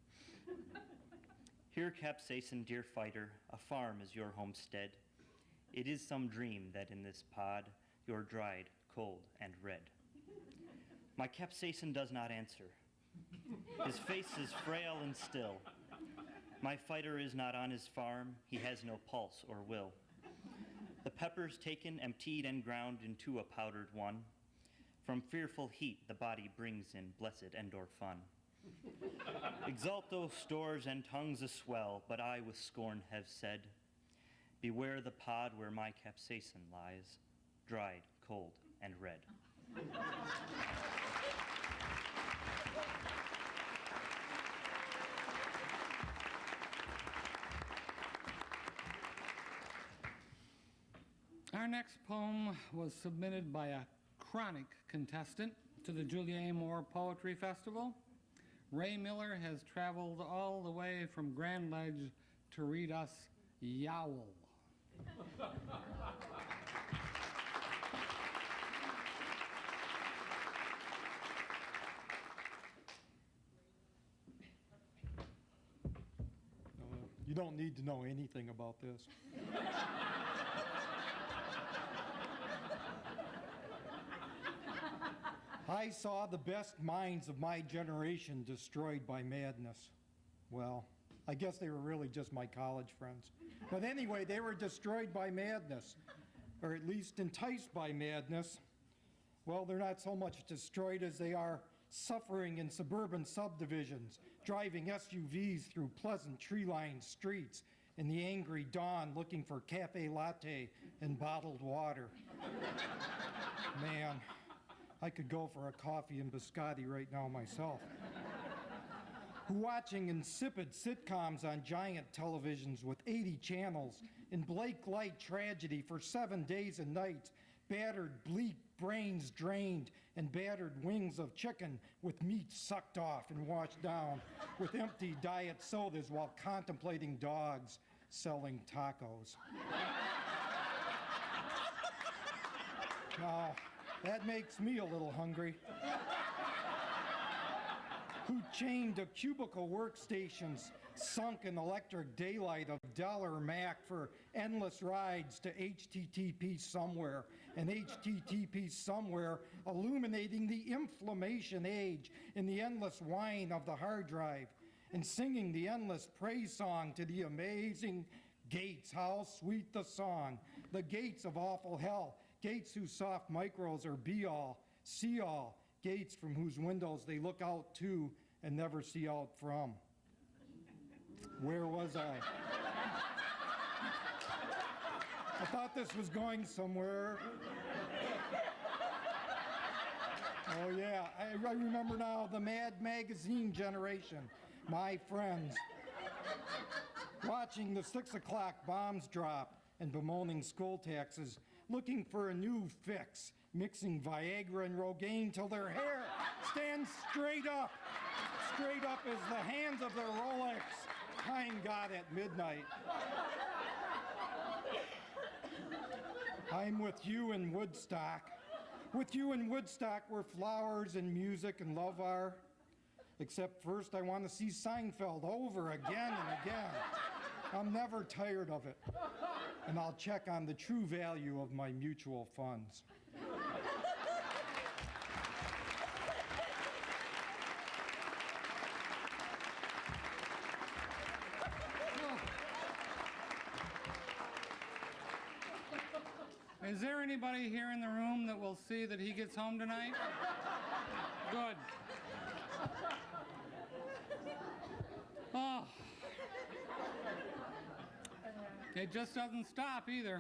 Speaker 9: Here capsaicin, dear fighter, a farm is your homestead. It is some dream that in this pod you're dried, cold, and red. My capsaicin does not answer. His face is frail and still. My fighter is not on his farm, he has no pulse or will. The peppers taken, emptied, and ground into a powdered one. From fearful heat the body brings in blessed endorphin. Exalt those stores and tongues a swell, but I with scorn have said, beware the pod where my capsaicin lies, dried, cold, and red.
Speaker 1: Our next poem was submitted by a chronic contestant to the Julia A. Moore Poetry Festival. Ray Miller has traveled all the way from Grand Ledge to read us Yowl.
Speaker 5: You don't need to know anything about this. I saw the best minds of my generation destroyed by madness. Well, I guess they were really just my college friends. But anyway, they were destroyed by madness, or at least enticed by madness. Well, they're not so much destroyed as they are suffering in suburban subdivisions, driving SUVs through pleasant tree-lined streets in the angry dawn looking for cafe latte and bottled water. Man, I could go for a coffee and biscotti right now myself. Watching insipid sitcoms on giant televisions with 80 channels in Blake Light tragedy for 7 days and nights, battered bleak brains drained and battered wings of chicken with meat sucked off and washed down with empty diet sodas while contemplating dogs selling tacos. Now, that makes me a little hungry. Who chained to cubicle workstations, sunk in electric daylight of Dell or Mac for endless rides to HTTP somewhere, and HTTP somewhere illuminating the inflammation age in the endless whine of the hard drive, and singing the endless praise song to the amazing Gates. How sweet the song, the gates of awful hell, gates whose soft micros are be-all, see-all, gates from whose windows they look out to and never see out from. Where was I? I thought this was going somewhere. Oh yeah, I remember now, the Mad Magazine generation, my friends. Watching the 6 o'clock bombs drop and bemoaning school taxes, looking for a new fix, mixing Viagra and Rogaine till their hair stands straight up as the hands of their Rolex
Speaker 8: kind God at midnight. I'm with you in Woodstock. With you in Woodstock where flowers and music and love are. Except first I want to see Seinfeld over again and again. I'm never tired of it. And I'll check on the true value of my mutual funds.
Speaker 1: Is there anybody here in the room that will see that he gets home tonight? Good. Oh. It just doesn't stop either.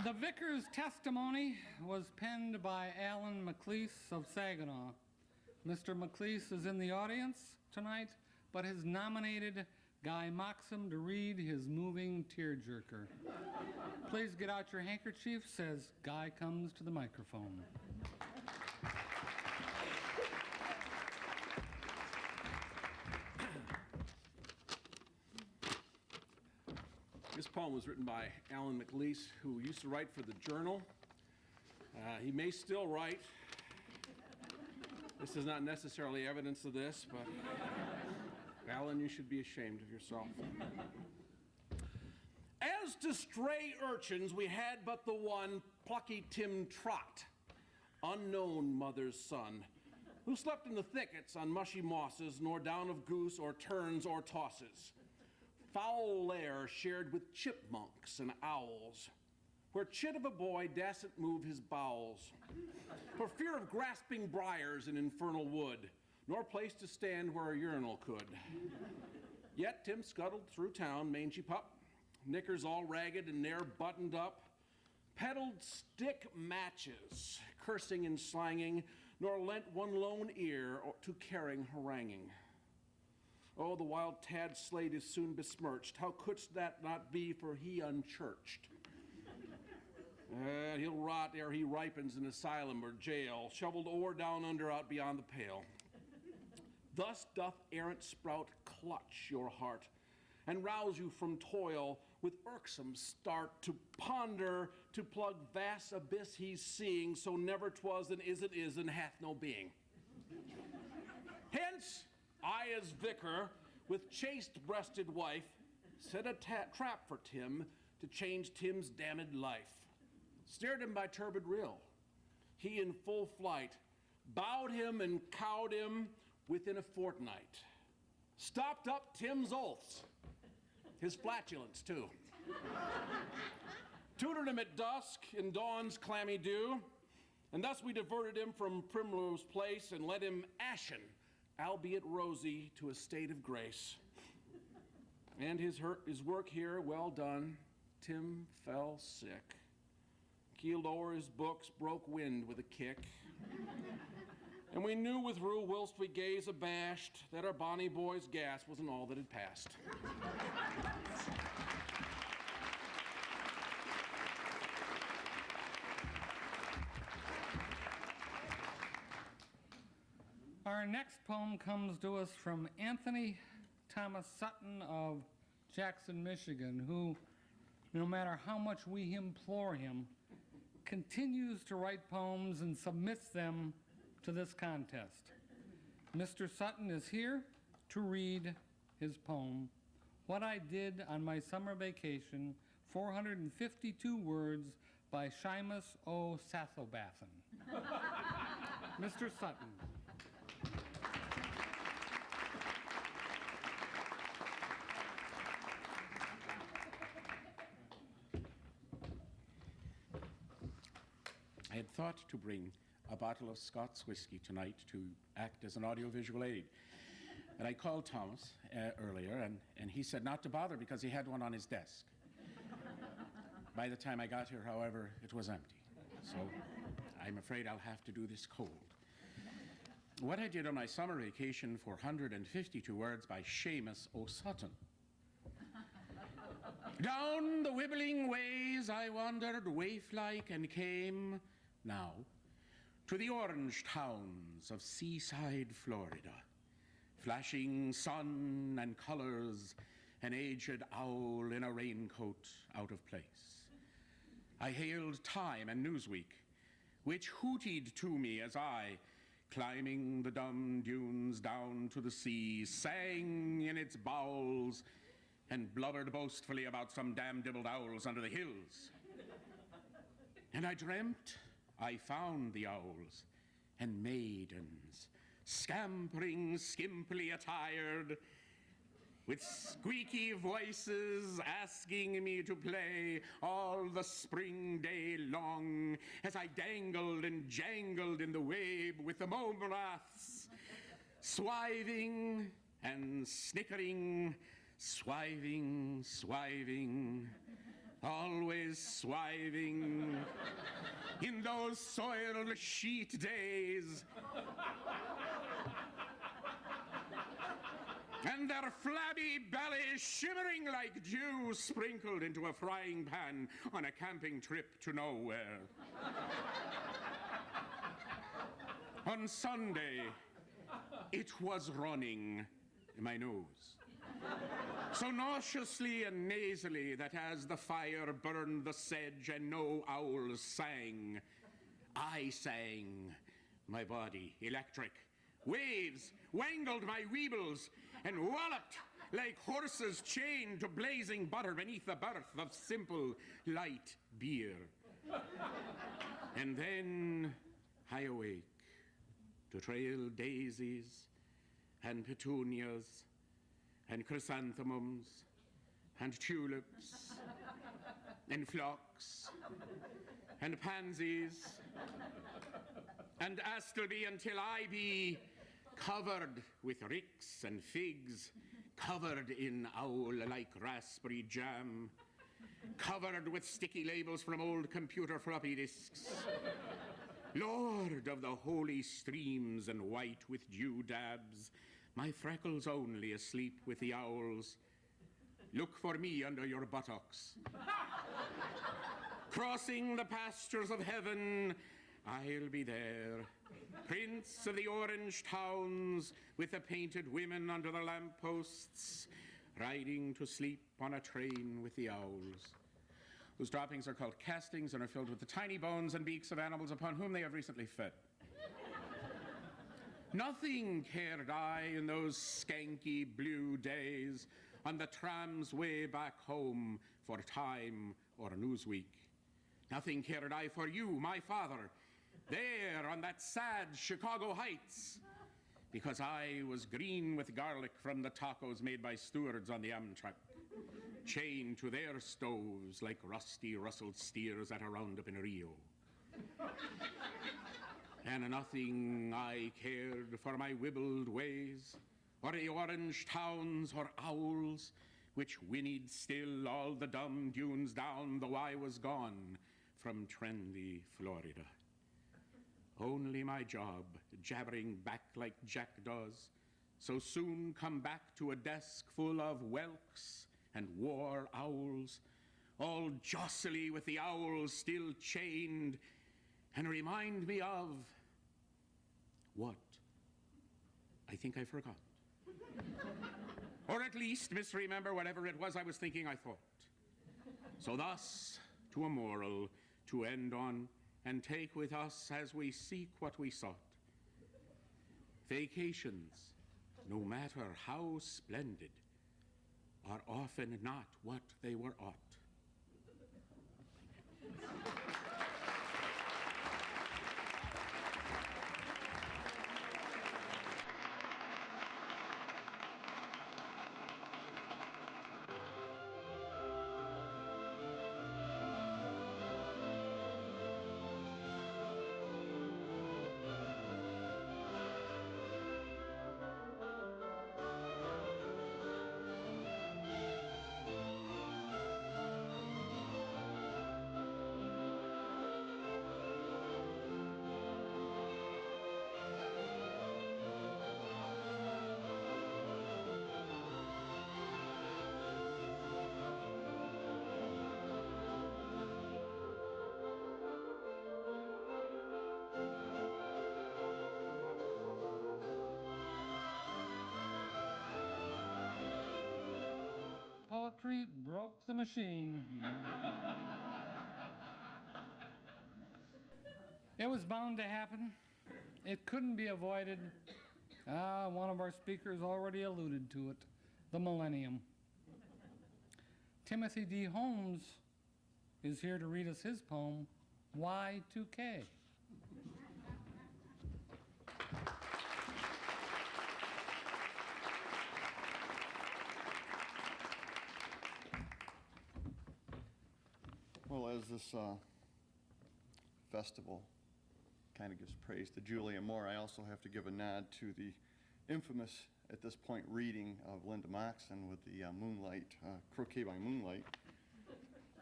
Speaker 1: The vicar's testimony was penned by Alan McLeese of Saginaw. Mr. McLeese is in the audience tonight, but has nominated Guy Moxham to read his moving tearjerker. Please get out your handkerchiefs as Guy comes to the microphone.
Speaker 2: This poem was written by Alan McLeese, who used to write for the Journal. He may still write. This is not necessarily evidence of this, but Alan, you should be ashamed of yourself. As to stray urchins, we had but the one plucky Tim Trot, unknown mother's son, who slept in the thickets on mushy mosses, nor down of goose or terns or tosses. Foul lair shared with chipmunks and owls, where chit of a boy dasn't move his bowels, for fear of grasping briars in infernal wood, nor place to stand where a urinal could. Yet Tim scuttled through town, mangy pup, knickers all ragged and ne'er buttoned up, peddled stick matches, cursing and slanging, nor lent one lone ear to caring haranguing. Oh, the wild tad slate is soon besmirched. How couldst that not be, for he unchurched? He'll rot ere he ripens in asylum or jail, shoveled ore down under out beyond the pale. Thus doth errant sprout clutch your heart, and rouse you from toil with irksome start to ponder, to plug vast abyss he's seeing, so never 'twas and is and hath no being. Hence, I as vicar, with chaste-breasted wife, set a trap for Tim to change Tim's damned life. Snared him by turbid rill. He in full flight, bowed him and cowed him within a fortnight. Stopped up Tim's oaths, his flatulence too. Tutored him at dusk in dawn's clammy dew, and thus we diverted him from Primrose Place and led him ashen, albeit rosy, to a state of grace. And his work here well done, Tim fell sick. Keeled o'er his books, broke wind with a kick. And we knew with rue, whilst we gaze abashed, that our bonny boy's gas wasn't all that had passed.
Speaker 1: Our next poem comes to us from Anthony Thomas Sutton of Jackson, Michigan, who, no matter how much we implore him, continues to write poems and submits them to this contest. Mr. Sutton is here to read his poem, What I Did on My Summer Vacation, 452 words by Seamus O. Sassobathan. Mr. Sutton.
Speaker 10: I had thought to bring a bottle of Scots whiskey tonight to act as an audiovisual aid. And I called Thomas earlier, and he said not to bother because he had one on his desk. By the time I got here, however, it was empty. So I'm afraid I'll have to do this cold. What I Did on My Summer Vacation, 452 words by Seamus O. Sutton. Down the wibbling ways I wandered, waif-like, and came now to the orange towns of seaside Florida. flashing sun and colors, an aged owl in a raincoat out of place. I hailed Time and Newsweek, which hooted to me as I, climbing the dumb dunes down to the sea, sang in its bowels and blubbered boastfully about some damn-dibbled owls under the hills. And I dreamt I found the owls and maidens, scampering skimpily attired, with squeaky voices asking me to play all the spring day long as I dangled and jangled in the wabe with the mome raths, swiving and snickering, swiving, always swiving in those soiled sheet days. And their flabby bellies shimmering like dew sprinkled into a frying pan on a camping trip to nowhere. On Sunday, it was running in my nose, so nauseously and nasally that as the fire burned the sedge and no owls sang, I sang, my body electric. Waves wangled my weebles and walloped like horses chained to blazing butter beneath the berth of simple, light beer. And then I awake to trail daisies and petunias and chrysanthemums and tulips and phlox and pansies and astleby until I be covered with ricks and figs, covered in owl-like raspberry jam, covered with sticky labels from old computer floppy disks. Lord of the holy streams and white with dew dabs, my freckles only asleep with the owls. Look for me under your buttocks. Crossing the pastures of heaven, I'll be there. Prince of the orange towns with the painted women under the lampposts, riding to sleep on a train with the owls, whose droppings are called castings and are filled with the tiny bones and beaks of animals upon whom they have recently fed. Nothing cared I in those skanky blue days on the tram's way back home for Time or Newsweek. Nothing cared I for you, my father, there on that sad Chicago Heights, because I was green with garlic from the tacos made by stewards on the Amtrak, chained to their stoves like rusty rustled steers at a roundup in Rio. And nothing I cared for my wibbled ways, or the orange towns or owls, which whinnied still all the dumb dunes down, though I was gone from trendy Florida. Only my job, jabbering back like jackdaws, so soon come back to a desk full of whelks and war owls, all jostly with the owls still chained, and remind me of what? I think I forgot. Or at least misremember whatever it was I was thinking I thought. So thus, to a moral, to end on, and take with us as we seek what we sought. Vacations, no matter how splendid, are often not what they were ought.
Speaker 1: street broke the machine. It was bound to happen. It couldn't be avoided. One of our speakers already alluded to it, the millennium. Timothy D. Holmes is here to read us his poem, Y2K.
Speaker 11: Well, as this festival kind of gives praise to Julia Moore, I also have to give a nod to the infamous, at this point, reading of Linda Moxon with the Moonlight, Croquet by Moonlight.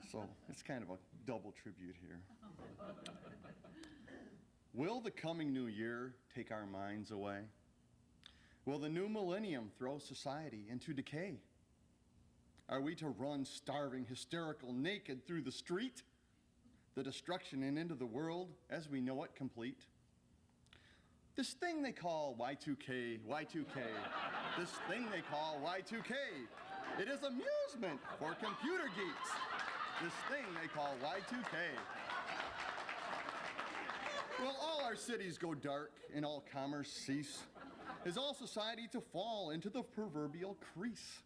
Speaker 11: So it's kind of a double tribute here. Will the coming new year take our minds away? Will the new millennium throw society into decay? Are we to run starving, hysterical, naked through the street? The destruction and into the world as we know it complete? This thing they call Y2K, Y2K, this thing they call Y2K, it is amusement for computer geeks. This thing they call Y2K. Will all our cities go dark and all commerce cease? Is all society to fall into the proverbial crease?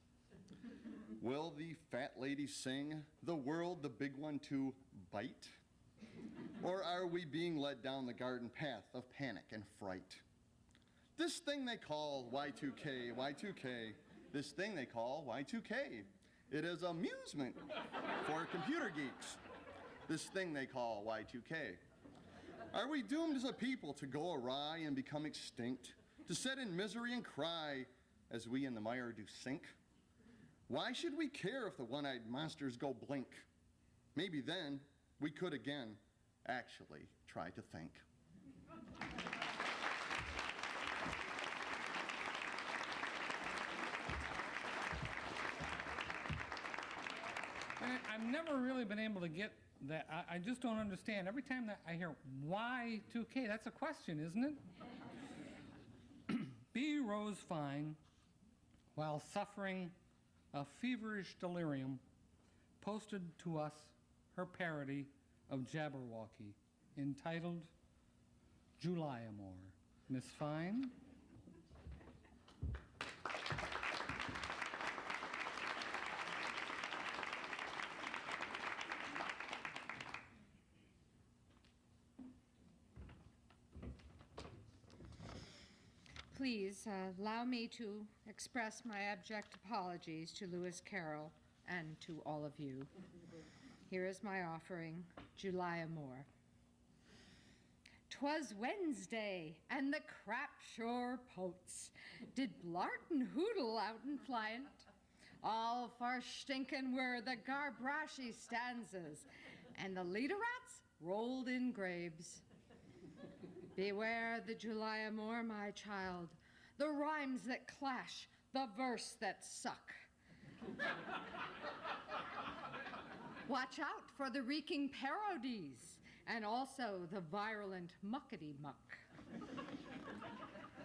Speaker 11: Will the fat lady sing, the world, the big one, to bite? Or are we being led down the garden path of panic and fright? This thing they call Y2K, Y2K, this thing they call Y2K, it is amusement for computer geeks. This thing they call Y2K. Are we doomed as a people to go awry and become extinct, to sit in misery and cry as we in the mire do sink? Why should we care if the one-eyed monsters go blink? Maybe then we could again actually try to think.
Speaker 1: I've never really been able to get that. I just don't understand. Every time that I hear Y2K, that's a question, isn't it? B rose fine while suffering a feverish delirium, posted to us her parody of Jabberwocky, entitled Juliamore. Miss Fine?
Speaker 12: Please allow me to express my abject apologies to Lewis Carroll and to all of you. Here is my offering, Juliamore. 'Twas Wednesday, and the Crapshore Potes did blart and hootle out and flyant. All far stinkin' were the Garbrashy stanzas, and the leaderats rolled in graves. Beware the Juliamore, my child, the rhymes that clash, the verse that suck. Watch out for the reeking parodies, and also the virulent muckety-muck.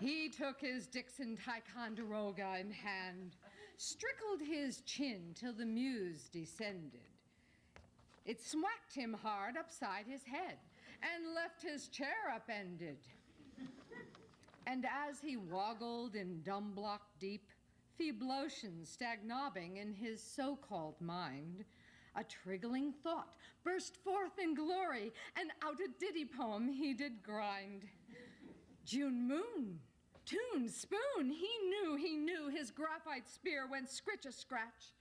Speaker 12: He took his Dixon Ticonderoga in hand, strickled his chin till the muse descended. It smacked him hard upside his head, and left his chair upended. And as he woggled in dumb block deep, feeblotion stagnobbing in his so-called mind, a triggling thought burst forth in glory, and out a ditty poem he did grind. June moon, tune, spoon, he knew his graphite spear went scritch-a-scratch.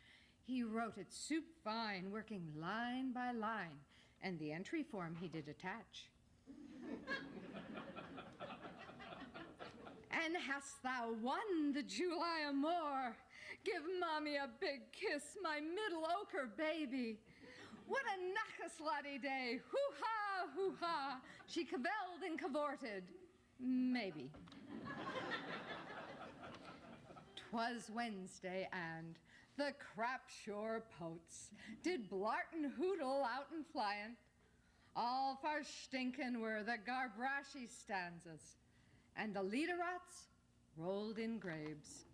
Speaker 12: He wrote it soup fine, working line by line, and the entry form he did attach. And hast thou won the Juliamore? Give mommy a big kiss, my middle ochre baby. What a knackaslutty day, hoo-ha, hoo-ha. She cavelled and cavorted, maybe. 'Twas Wednesday, and the Crapshore Potes did blart and hootle out and flyant. All far stinkin' were the Garbrashy stanzas, and the leaderats rolled in graves.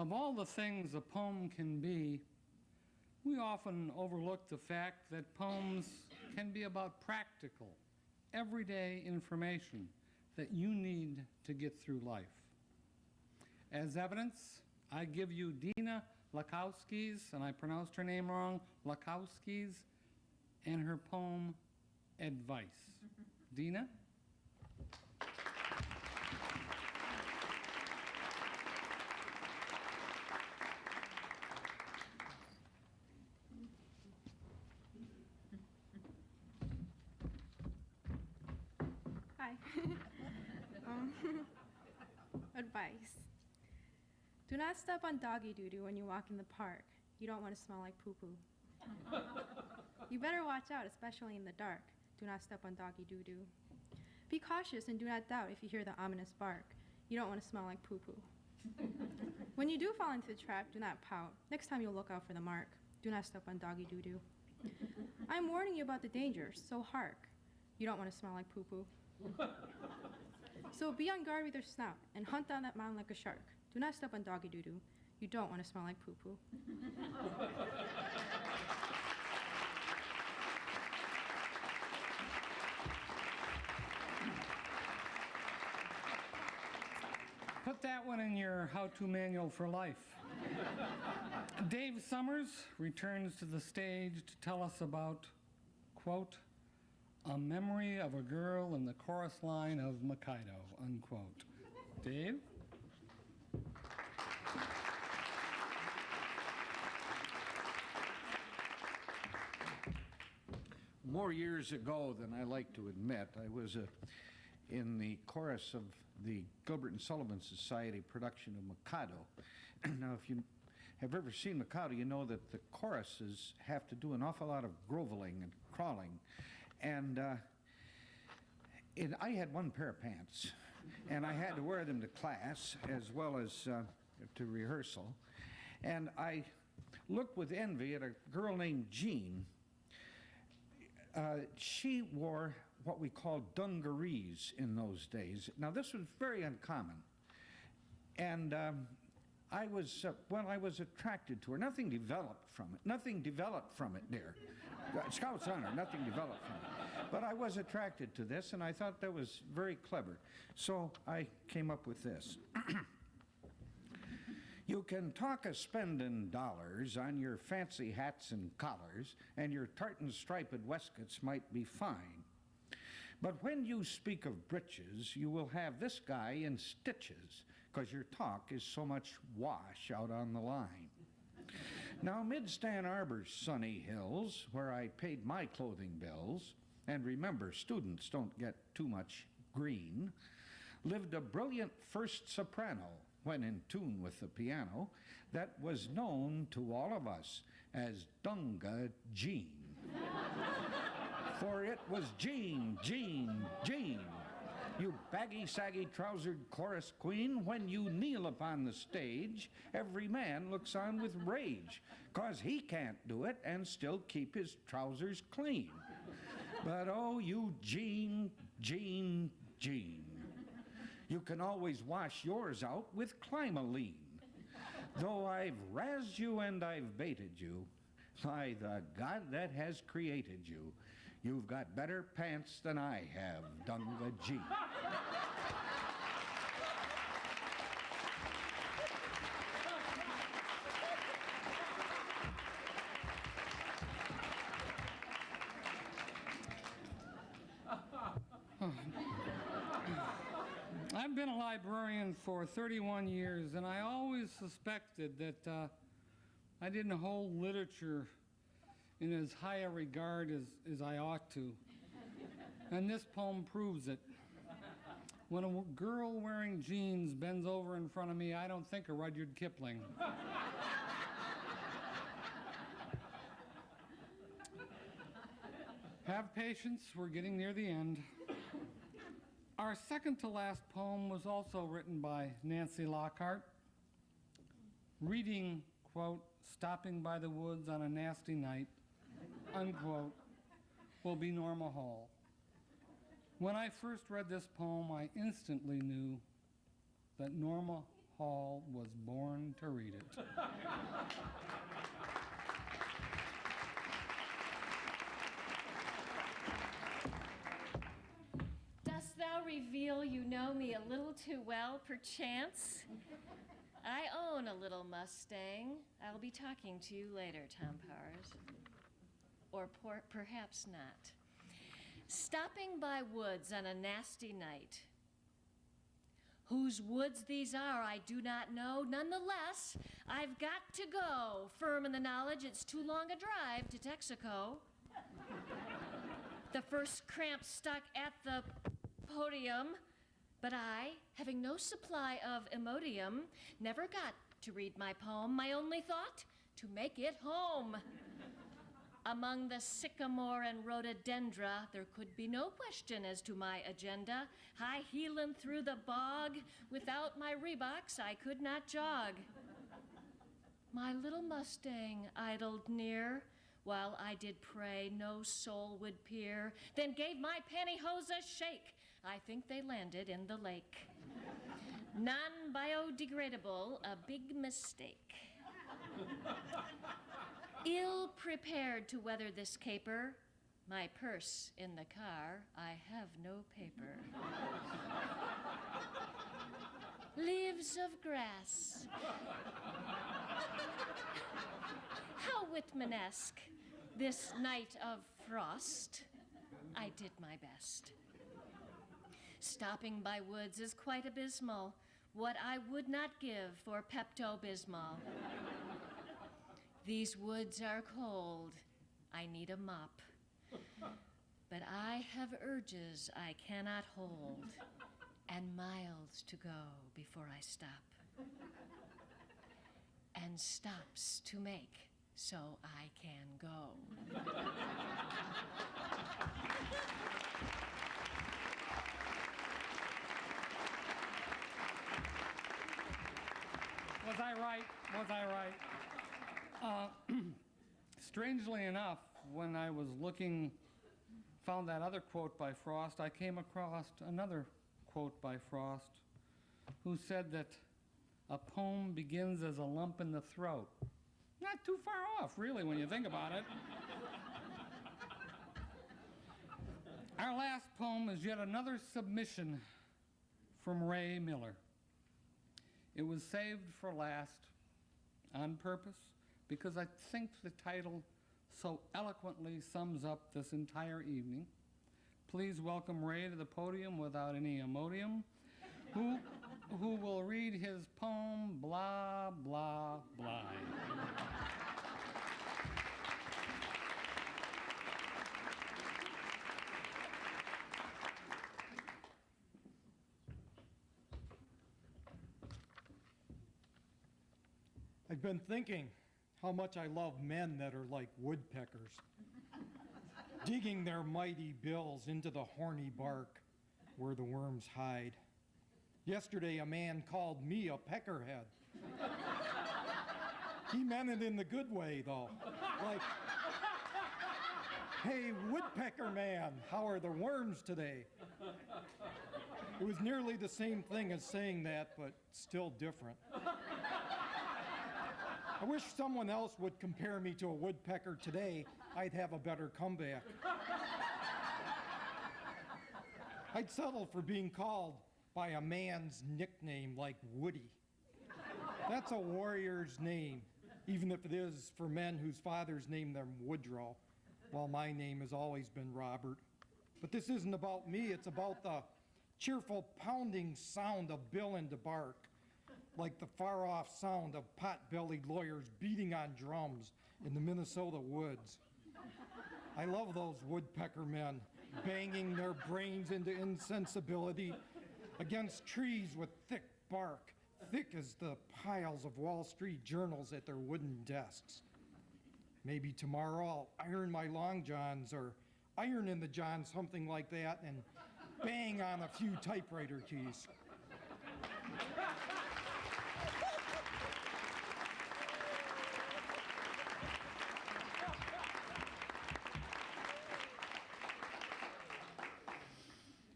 Speaker 1: Of all the things a poem can be, we often overlook the fact that poems can be about practical, everyday information that you need to get through life. As evidence, I give you Dina Lakowski's, and I pronounced her name wrong, Lakowski's, and her poem, Advice. Dina?
Speaker 13: Hi. Advice. Do not step on doggy doo-doo when you walk in the park. You don't want to smell like poo-poo. You better watch out, especially in the dark. Do not step on doggy doo-doo. Be cautious and do not doubt if you hear the ominous bark. You don't want to smell like poo-poo. When you do fall into the trap, do not pout. Next time you'll look out for the mark. Do not step on doggy doo-doo. I'm warning you about the dangers, so hark. You don't want to smell like poo-poo. So be on guard with your snout and hunt down that mound like a shark. Do not step on doggy doo-doo. You don't want to smell like poo-poo.
Speaker 1: Put that one in your how-to manual for life. Dave Summers returns to the stage to tell us about, quote, a memory of a girl in the chorus line of Mikado, unquote. Dave?
Speaker 8: More years ago than I like to admit, I was in the chorus of the Gilbert and Sullivan Society production of Mikado. Now, if you have ever seen Mikado, you know that the choruses have to do an awful lot of groveling and crawling. And I had one pair of pants, and I had to wear them to class as well as to rehearsal. And I looked with envy at a girl named Jean. She wore what we called dungarees in those days. Now, this was very uncommon. And I was attracted to her. Nothing developed from it. Nothing developed from it, dear. Scout's honor, nothing developed from it. But I was attracted to this, and I thought that was very clever. So I came up with this. You can talk of spending dollars on your fancy hats and collars, and your tartan striped waistcoats might be fine. But when you speak of breeches, you will have this guy in stitches, 'cause your talk is so much wash out on the line. Now, mid Stan Arbor's sunny hills, where I paid my clothing bills, and remember, students don't get too much green, lived a brilliant first soprano, when in tune with the piano, that was known to all of us as Dunga Jean. For it was Jean, Jean, Jean. You baggy, saggy, trousered chorus queen, when you kneel upon the stage, every man looks on with rage, 'cause he can't do it and still keep his trousers clean. But oh, you Jean, Jean, Jean. You can always wash yours out with Climaline. Though I've razzed you and I've baited you, by the God that has created you, you've got better pants than I have, Dunga G.
Speaker 1: I've been a librarian for 31 years, and I always suspected that I didn't hold literature in as high a regard as I ought to. And this poem proves it. When a girl wearing jeans bends over in front of me, I don't think of Rudyard Kipling. Have patience, we're getting near the end. Our second to last poem was also written by Nancy Lockhart. Reading, quote, stopping by the woods on a nasty night, unquote, will be Norma Hall. When I first read this poem, I instantly knew that Norma Paul was born to read it.
Speaker 6: Dost thou reveal you know me a little too well, perchance? I own a little Mustang. I'll be talking to you later, Tom Powers. Or perhaps not. Stopping by woods on a nasty night. Whose woods these are, I do not know. Nonetheless, I've got to go, firm in the knowledge it's too long a drive to Texaco. The first cramp stuck at the podium, but I, having no supply of Imodium, never got to read my poem. My only thought, to make it home. Among the sycamore and rhododendra, there could be no question as to my agenda. High-heelin' through the bog, without my Reeboks, I could not jog. My little Mustang idled near, while I did pray no soul would peer, then gave my pantyhose a shake. I think they landed in the lake. Non-biodegradable, a big mistake. Ill-prepared to weather this caper, my purse in the car, I have no paper. Leaves of grass. How Whitmanesque, this night of frost. I did my best. Stopping by woods is quite abysmal, what I would not give for Pepto-Bismol. These woods are cold, I need a mop. But I have urges I cannot hold, and miles to go before I stop. And stops to make, so I can go.
Speaker 1: Was I right? Was I right? Strangely enough, when I was found that other quote by Frost, I came across another quote by Frost, who said that a poem begins as a lump in the throat. Not too far off, really, when you think about it. Our last poem is yet another submission from Ray Miller. It was saved for last on purpose because I think the title so eloquently sums up this entire evening. Please welcome Ray to the podium without any Imodium, who will read his poem, Blah, Blah, Blah.
Speaker 5: I've been thinking how much I love men that are like woodpeckers, digging their mighty bills into the horny bark where the worms hide. Yesterday, a man called me a peckerhead. He meant it in the good way, though. Like, hey, woodpecker man, how are the worms today? It was nearly the same thing as saying that, but still different. I wish someone else would compare me to a woodpecker today. I'd have a better comeback. I'd settle for being called by a man's nickname like Woody. That's a warrior's name, even if it is for men whose fathers named them Woodrow, while my name has always been Robert. But this isn't about me, it's about the cheerful pounding sound of bill and bark, like the far-off sound of pot-bellied lawyers beating on drums in the Minnesota woods. I love those woodpecker men banging their brains into insensibility against trees with thick bark, thick as the piles of Wall Street journals at their wooden desks. Maybe tomorrow I'll iron my long johns or iron in the john, something like that, and bang on a few typewriter keys.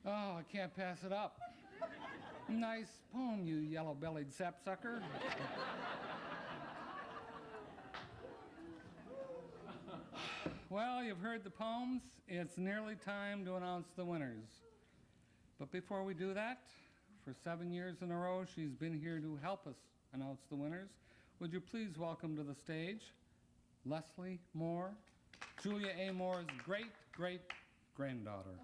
Speaker 1: Oh, I can't pass it up. Nice poem, you yellow-bellied sapsucker. Well, you've heard the poems. It's nearly time to announce the winners. But before we do that, for 7 years in a row, she's been here to help us announce the winners. Would you please welcome to the stage Leslie Moore, Julia A. Moore's great-great-granddaughter.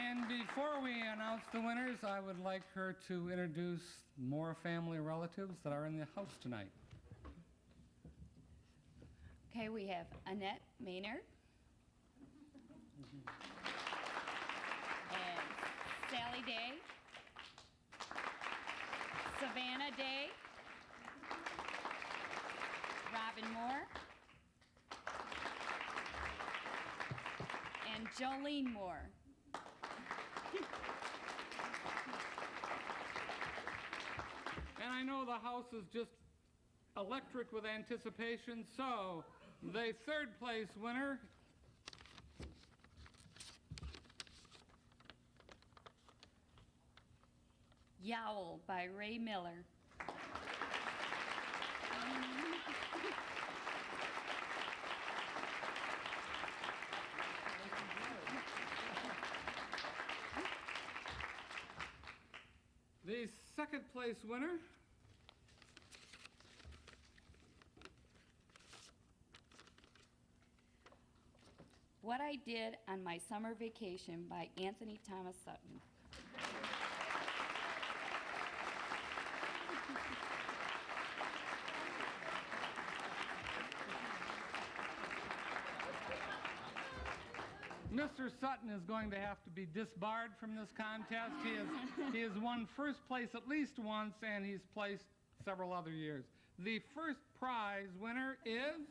Speaker 1: And before we announce the winners, I would like her to introduce more family relatives that are in the house tonight.
Speaker 14: Okay, we have Annette Maynard and Sally Day, Savannah Day, Robin Moore, and Jolene Moore.
Speaker 1: And I know the house is just electric with anticipation, so the third place winner
Speaker 14: Yowl by Ray Miller.
Speaker 1: The second place winner
Speaker 14: What I Did on My Summer Vacation by Anthony Thomas Sutton.
Speaker 1: Mr. Sutton is going to have to be disbarred from this contest. He has won first place at least once, and he's placed several other years. The first prize winner is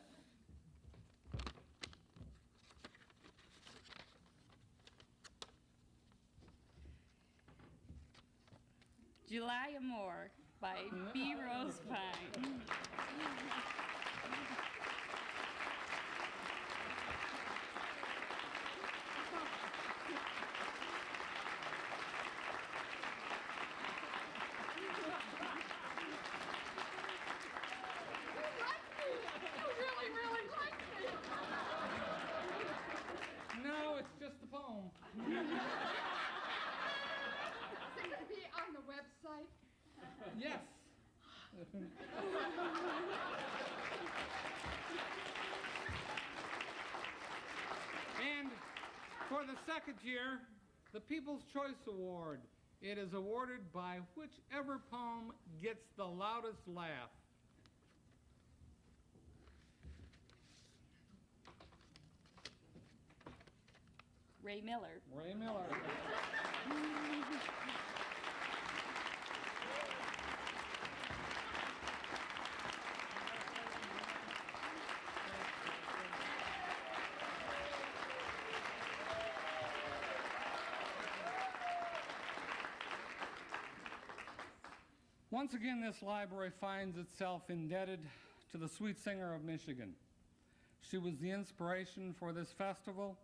Speaker 14: Julia Moore by B. Rose Pine.
Speaker 1: No, it's just the poem.
Speaker 12: Is it going to be on the website?
Speaker 1: Yes. And for the second year, the People's Choice Award. It is awarded by whichever poem gets the loudest laugh.
Speaker 14: Ray Miller.
Speaker 1: Ray Miller. Once again, this library finds itself indebted to the Sweet Singer of Michigan. She was the inspiration for this festival,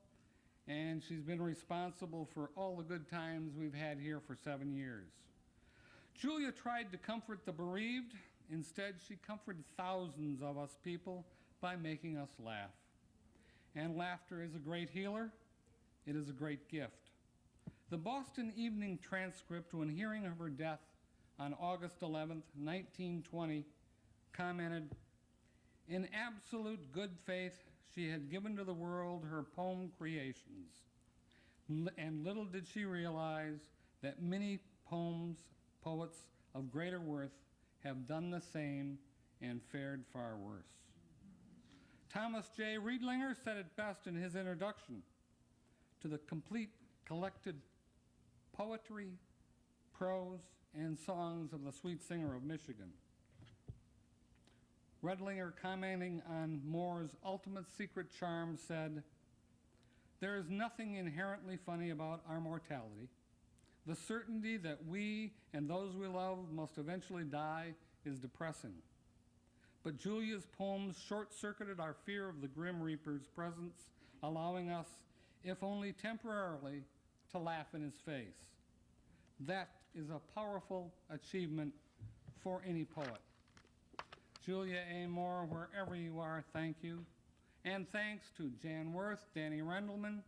Speaker 1: and she's been responsible for all the good times we've had here for 7 years. Julia tried to comfort the bereaved. Instead, she comforted thousands of us people by making us laugh. And laughter is a great healer. It is a great gift. The Boston Evening Transcript, when hearing of her death on August 11th, 1920, commented, "In absolute good faith, she had given to the world her poem creations. And little did she realize that many poets of greater worth have done the same and fared far worse." Thomas J. Riedlinger said it best in his introduction to the complete collected poetry, prose, and songs of the Sweet Singer of Michigan. Riedlinger, commenting on Moore's ultimate secret charm, said, "There is nothing inherently funny about our mortality. The certainty that we and those we love must eventually die is depressing. But Julia's poems short-circuited our fear of the Grim Reaper's presence, allowing us, if only temporarily, to laugh in his face. That is a powerful achievement for any poet. Julia A. Moore, wherever you are, thank you. And thanks to Jan Worth, Danny Rendelman,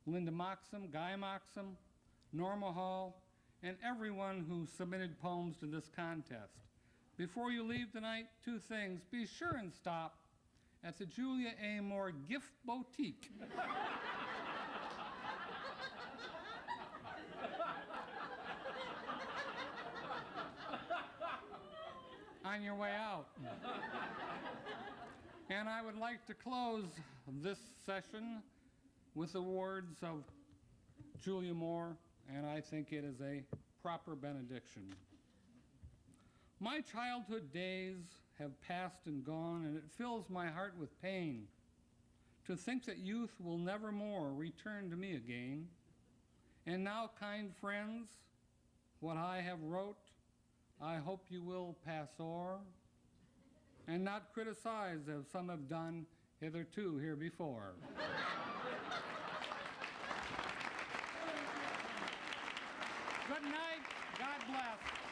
Speaker 1: Linda Moxham, Guy Moxham, Norma Hall, and everyone who submitted poems to this contest. Before you leave tonight, two things. Be sure and stop at the Julia A. Moore Gift Boutique. On your way out. And I would like to close this session with the words of Julia Moore, and I think it is a proper benediction. My childhood days have passed and gone, and it fills my heart with pain to think that youth will never more return to me again. And now, kind friends, what I have wrote, I hope you will pass o'er and not criticize as some have done hitherto here before. Good night. God bless.